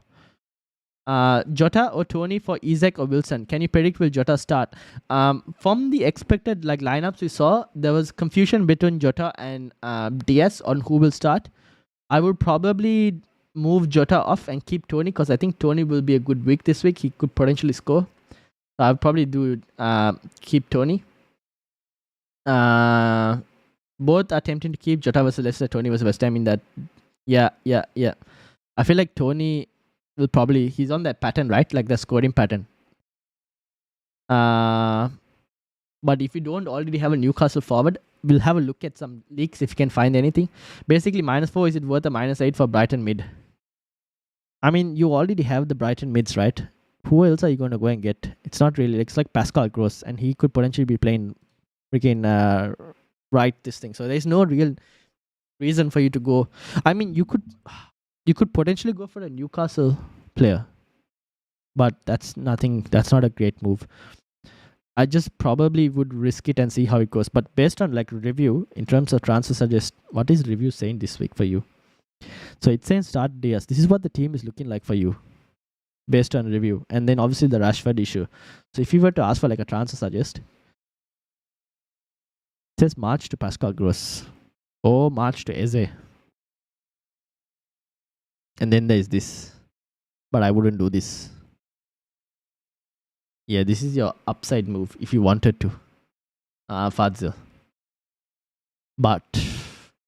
Jota or Tony for Isaac or Wilson? Can you predict will Jota start? From the expected lineups we saw, there was confusion between Jota and Diaz on who will start. I would probably move Jota off and keep Tony because I think Tony will be a good week this week. He could potentially score. So I would probably do keep Tony. Both are tempting to keep Jota versus Leicester, Tony versus West Ham in that. Yeah. I feel like Tony will probably, he's on that pattern, right? Like the scoring pattern. But if you don't already have a Newcastle forward, we'll have a look at some leaks if you can find anything. Basically, -4, is it worth a -8 for Brighton mid? I mean, you already have the Brighton mids, right? Who else are you going to go and get? It's not really, it's like Pascal Gross, and he could potentially be playing freaking right this thing. So there's no real reason for you to go. I mean, you could potentially go for a Newcastle player, but that's not a great move. I just probably would risk it and see how it goes. But based on review in terms of transfer suggest, what is review saying this week for you? So it's saying start Diaz. This is what the team is looking like for you based on review. And then obviously the Rashford issue. So if you were to ask for a transfer suggest, it says March to Pascal Gross or March to Eze. And then there's this. But I wouldn't do this. Yeah, this is your upside move if you wanted to. Fadzil. But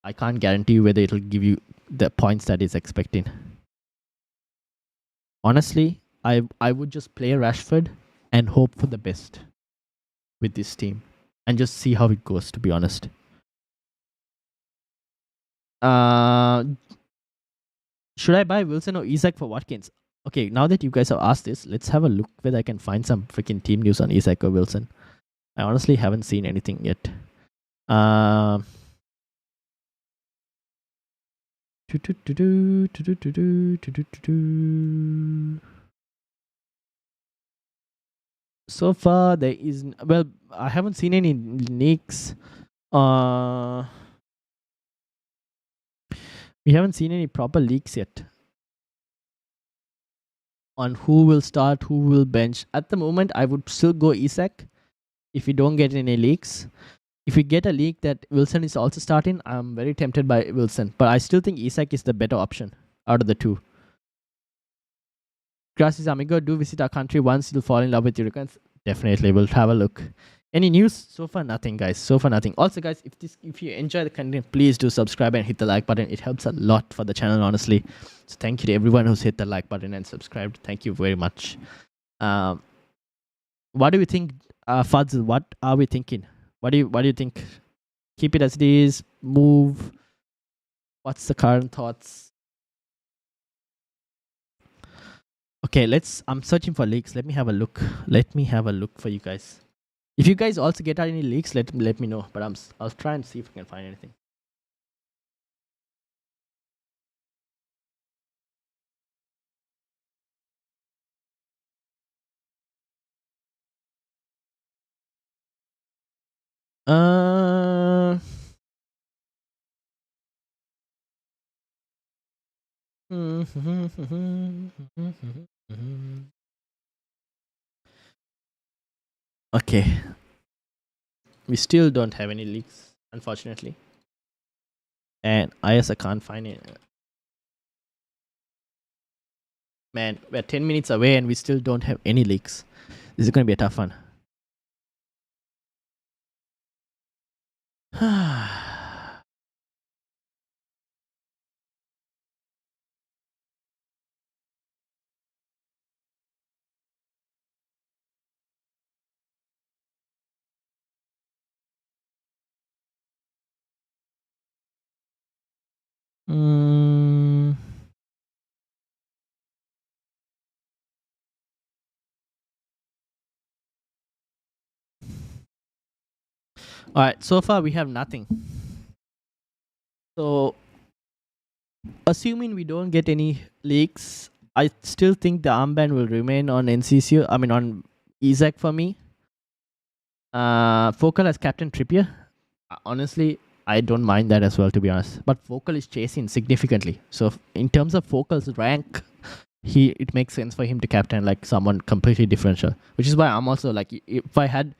I can't guarantee you whether it'll give you the points that it's expecting. Honestly, I would just play Rashford and hope for the best with this team. And just see how it goes, to be honest. Should I buy Wilson or Isak for Watkins? Okay, now that you guys have asked this, let's have a look whether I can find some freaking team news on Isak or Wilson. I honestly haven't seen anything yet. So far, there is... Well, I haven't seen any leaks. We haven't seen any proper leaks yet on who will start, who will bench. At the moment, I would still go Isak if you don't get any leaks. if we get a league that Wilson is also starting, I'm very tempted by Wilson. But I still think Isak is the better option out of the two. Gracias, amigo. Do visit our country once. You'll fall in love with Hurricanes. Definitely, we'll have a look. Any news? So far, nothing, guys. So far, nothing. Also, guys, if you enjoy the content, please do subscribe and hit the like button. It helps a lot for the channel, honestly. So thank you to everyone who's hit the like button and subscribed. Thank you very much. What do we think, Fadzil? What are we thinking? What do you think? Keep it as it is. Move. What's the current thoughts? Okay, I'm searching for leaks. Let me have a look. Let me have a look for you guys. If you guys also get out any leaks, let me know. But I'll try and see if I can find anything. Okay. We still don't have any leaks, unfortunately. And I can't find it. Man, we're 10 minutes away and we still don't have any leaks. This is going to be a tough one. Alright, so far we have nothing. So, assuming we don't get any leaks, I still think the armband will remain on NCCO. I mean, on Isak for me. Focal as Captain Trippier. Honestly, I don't mind that as well, to be honest. But Focal is chasing significantly. So, in terms of Focal's rank, it makes sense for him to captain like someone completely differential. Which is why I'm also like, if I had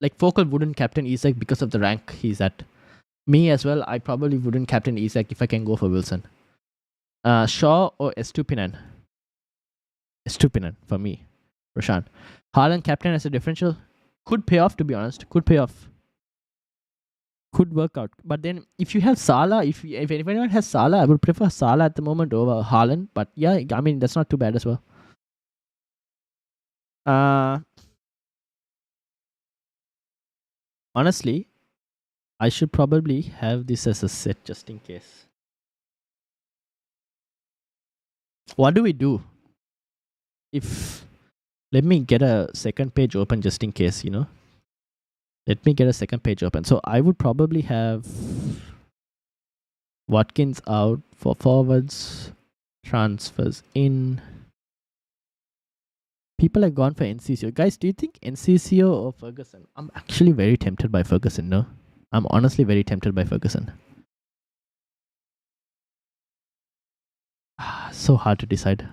like Focal wouldn't captain Isak because of the rank he's at. Me as well, I probably wouldn't captain Isak if I can go for Wilson. Shaw or Estupinan? Estupinan for me, Roshan. Haaland captain as a differential could pay off, to be honest. Could pay off. Could work out. But then if you have Salah, if anyone has Salah, I would prefer Salah at the moment over Haaland. But yeah, I mean, that's not too bad as well. Honestly, I should probably have this as a set just in case. What do we do? Let me get a second page open just in case, Let me get a second page open. So I would probably have Watkins out for forwards, transfers in. People have gone for NCCO. Guys, do you think NCCO or Ferguson? I'm actually very tempted by Ferguson, no? I'm honestly very tempted by Ferguson. So hard to decide.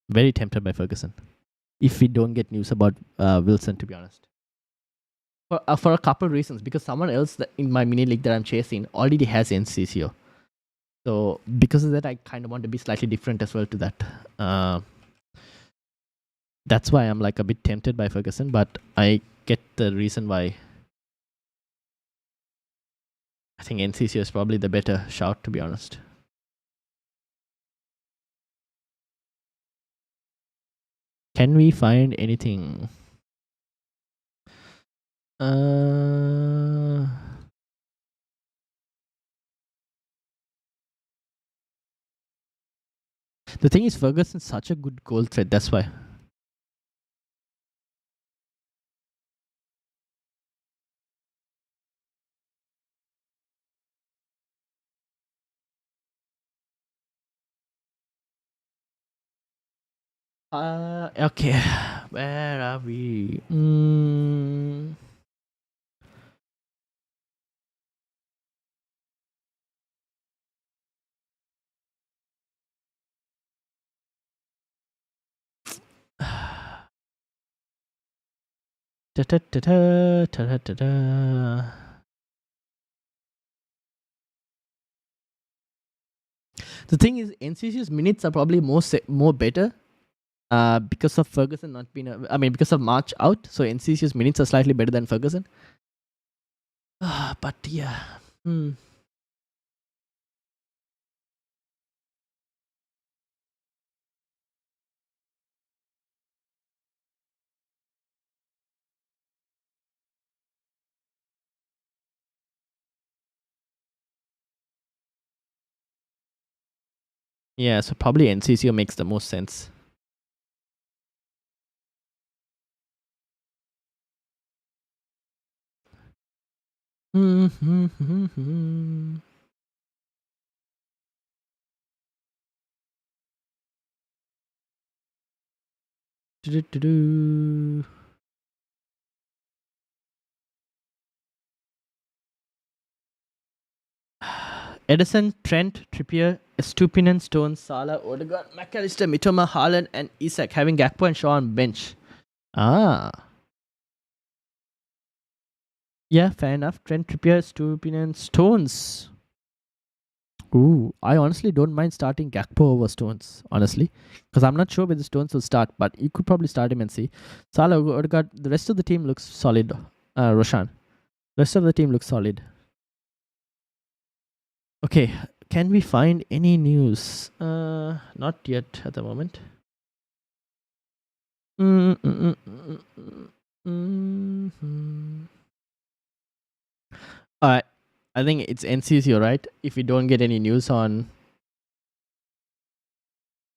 Very tempted by Ferguson. If we don't get news about Wilson, to be honest. For a couple of reasons. Because someone else in my mini league that I'm chasing already has NCCO. So because of that, I kind of want to be slightly different as well to that. That's why I'm like a bit tempted by Ferguson, but I get the reason why. I think NCCO is probably the better shout, to be honest. Can we find anything? The thing is, Ferguson's such a good goal threat, that's why. Okay. Where are we? The thing is, NCC's minutes are probably more better because of Ferguson not being. Because of March out. So NCC's minutes are slightly better than Ferguson. But yeah. Yeah, so probably NCCO makes the most sense. Do-do-do-do. Edison, Trent, Trippier, Estupinian, Stones, Salah, Odegaard, McAllister, Mitoma, Haaland, and Isak having Gakpo and Shaw on bench. Yeah, fair enough. Trent, Trippier, Estupinian, Stones. Ooh, I honestly don't mind starting Gakpo over Stones, honestly. Because I'm not sure whether Stones will start, but you could probably start him and see. Salah, Odegaard, the rest of the team looks solid. Roshan. The rest of the team looks solid. Okay, can we find any news? Not yet at the moment. Alright, I think it's NCC, right? If we don't get any news on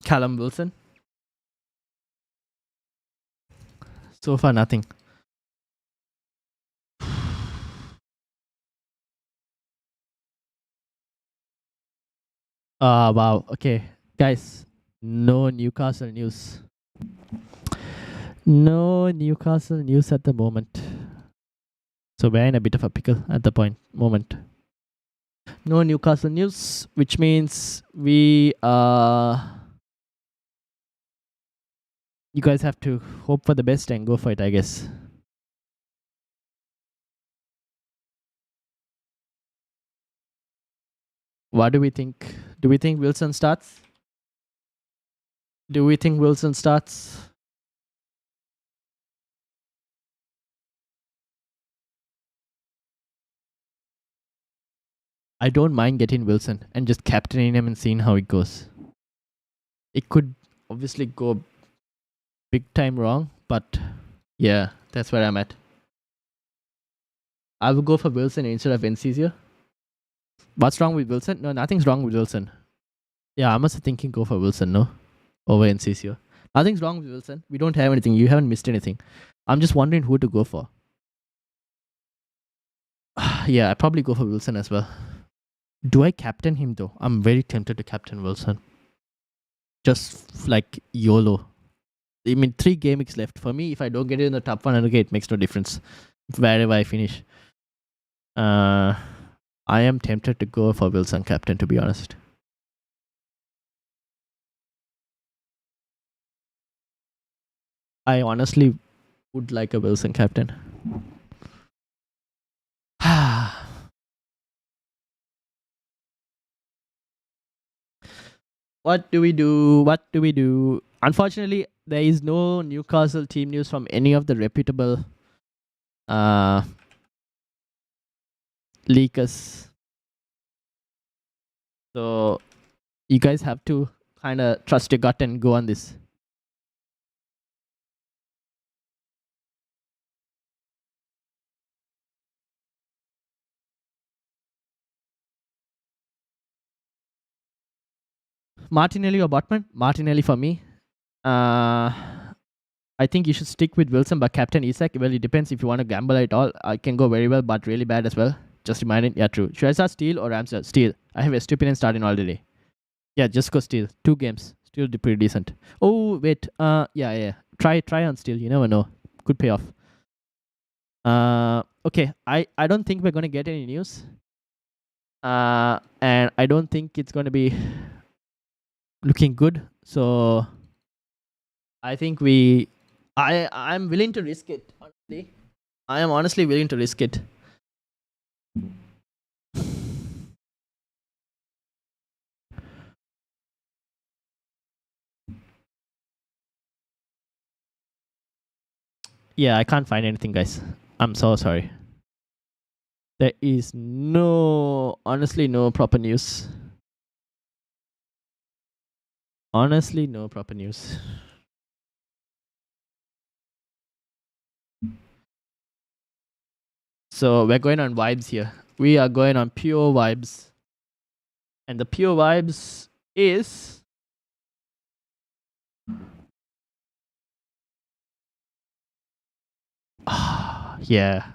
Callum Wilson. So far, nothing. Wow. Okay, guys, no Newcastle news. No Newcastle news at the moment. So we're in a bit of a pickle at the moment. No Newcastle news, which means you guys have to hope for the best and go for it, I guess. What do we think? Do we think Wilson starts? I don't mind getting Wilson and just captaining him and seeing how it goes. It could obviously go big time wrong, but yeah, that's where I'm at. I will go for Wilson instead of Encizio. What's wrong with Wilson? No, nothing's wrong with Wilson. Yeah, I'm also thinking go for Wilson, no? Over Encizio. Nothing's wrong with Wilson. We don't have anything. You haven't missed anything. I'm just wondering who to go for. Yeah, I probably go for Wilson as well. Do I captain him though? I'm very tempted to captain Wilson. Just like YOLO. 3 game weeks left. For me, if I don't get it in the top 100, it makes no difference. Wherever I finish. I am tempted to go for Wilson captain, to be honest. I honestly would like a Wilson captain. What do we do? Unfortunately, there is no Newcastle team news from any of the reputable leakers. So you guys have to kind of trust your gut and go on this. Martinelli or Botman? Martinelli for me. I think you should stick with Wilson, but Captain Isak, well, it depends if you want to gamble at all. I can go very well, but really bad as well. Just reminding. Yeah, true. Should I start Steele or Ramsdale? Steele. I have a stupid starting already. Yeah, just go Steele. 2 games. Still pretty decent. Oh, wait. Yeah. Try on Steele. You never know. Could pay off. Okay. I don't think we're going to get any news. And I don't think it's going to be looking good. So I think I'm willing to risk it, honestly. I am honestly willing to risk it. Yeah, I can't find anything, guys. I'm so sorry. There is honestly, no proper news. Honestly, no proper news. So we're going on vibes here. We are going on pure vibes. And the pure vibes is... yeah.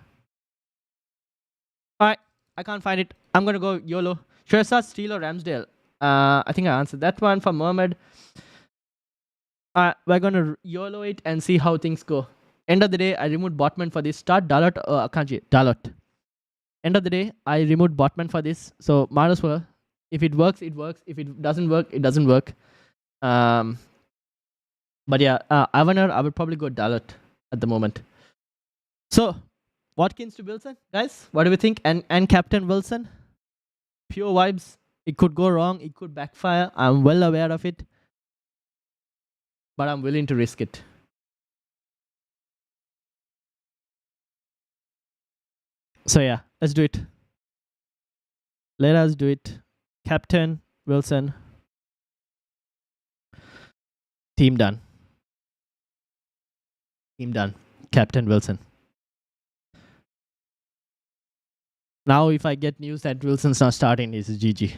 Alright, I can't find it. I'm gonna go YOLO. Should I start Steel or Ramsdale? I think I answered that one for Mohammed. We're gonna YOLO it and see how things go. End of the day, I removed Botman for this. Start Dalot or Akanji. Dalot. End of the day, I removed Botman for this. So might as well. If it works, it works. If it doesn't work, it doesn't work. But yeah, Avanar, I would probably go Dalot at the moment. So, Watkins to Wilson, guys. What do we think? And Captain Wilson, pure vibes. It could go wrong. It could backfire. I'm well aware of it, but I'm willing to risk it. So yeah, let's do it. Let us do it. Captain Wilson. Team done. Team done. Captain Wilson. Now if I get news that Wilson's not starting, it's GG.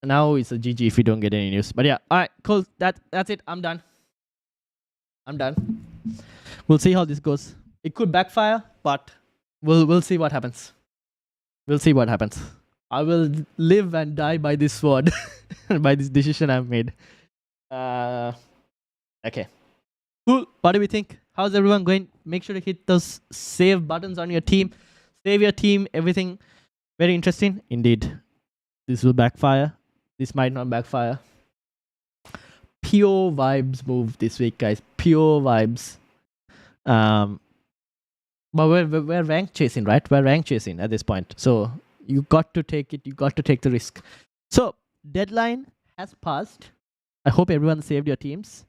Now it's a GG if you don't get any news. But yeah, alright, cool. That's it. I'm done. I'm done. We'll see how this goes. It could backfire, but we'll see what happens. We'll see what happens. I will live and die by this sword, by this decision I've made. Okay. Cool. What do we think? How's everyone going? Make sure to hit those save buttons on your team. Save your team. Everything. Very interesting. Indeed. This will backfire. This might not backfire. Pure vibes move this week, guys. Pure vibes. But we're rank chasing, right? We're rank chasing at this point. So you got to take it. You got to take the risk. So deadline has passed. I hope everyone saved your teams.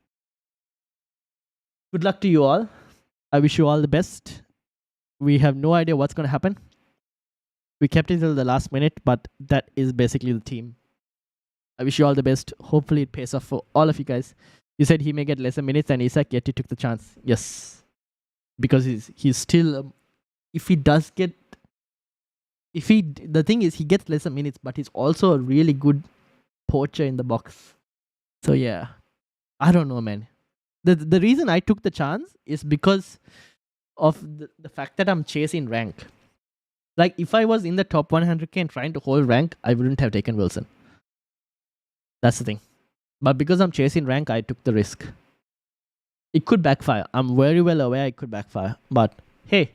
Good luck to you all. I wish you all the best. We have no idea what's going to happen. We kept it till the last minute, but that is basically the team. I wish you all the best. Hopefully it pays off for all of you guys. You said he may get lesser minutes and Isak, yet he took the chance. Yes. Because he's still... if he does get... the thing is, he gets lesser minutes, but he's also a really good poacher in the box. So yeah. I don't know, man. The reason I took the chance is because of the fact that I'm chasing rank. Like, if I was in the top 100k and trying to hold rank, I wouldn't have taken Wilson. That's the thing. But because I'm chasing rank, I took the risk. It could backfire. I'm very well aware it could backfire. But hey,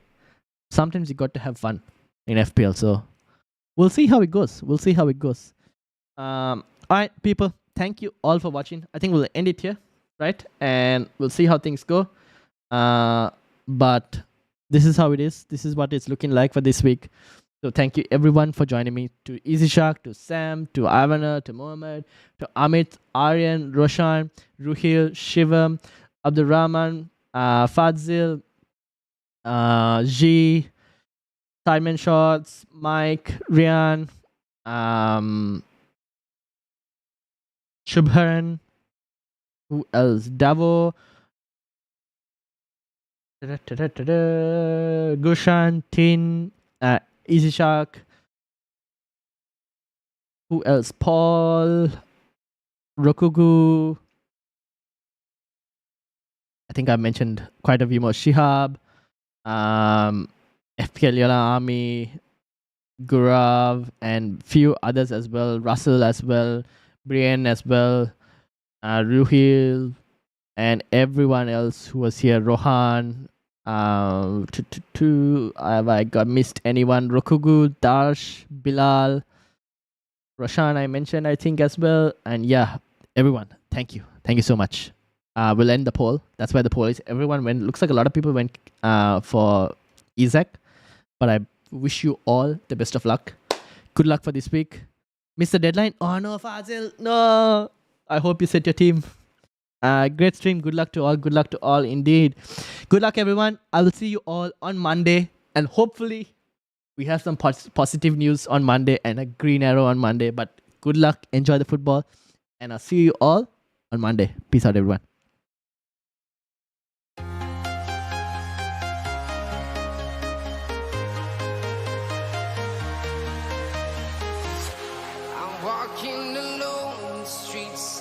sometimes you got to have fun in FPL. So we'll see how it goes. We'll see how it goes. Alright, people. Thank you all for watching. I think we'll end it here. Right? And we'll see how things go. But this is how it is. This is what it's looking like for this week. So thank you everyone for joining me. To Easy Shark, to Sam, to Ivana, to Mohammed, to Amit, Aryan, Roshan, Ruhil, Shivam, Abdurrahman, Fadzil, G, Simon Shots, Mike, Rian, Shubharan, who else? Davo, Gushan, Tin, Easy Shark. Who else? Paul, Rokugu. I think I mentioned quite a few more. Shihab, FPL Yala Army, Gurav, and few others as well. Russell as well, Brian as well, Ruhil, and everyone else who was here. Rohan. Have I missed anyone? Rokugu, Darsh, Bilal, Roshan I mentioned, I think, as well. And yeah, everyone, thank you. Thank you so much. We'll end the poll. That's why the poll is. Everyone went. Looks like a lot of people went for Isaac. But I wish you all the best of luck. Good luck for this week. Missed the deadline. Oh no, Fazil. No. I hope you set your team. Great stream. Good luck to all. Good luck to all indeed. Good luck, everyone. I will see you all on Monday. And hopefully, we have some positive news on Monday and a green arrow on Monday. But good luck. Enjoy the football. And I'll see you all on Monday. Peace out, everyone. I'm walking alone in the streets.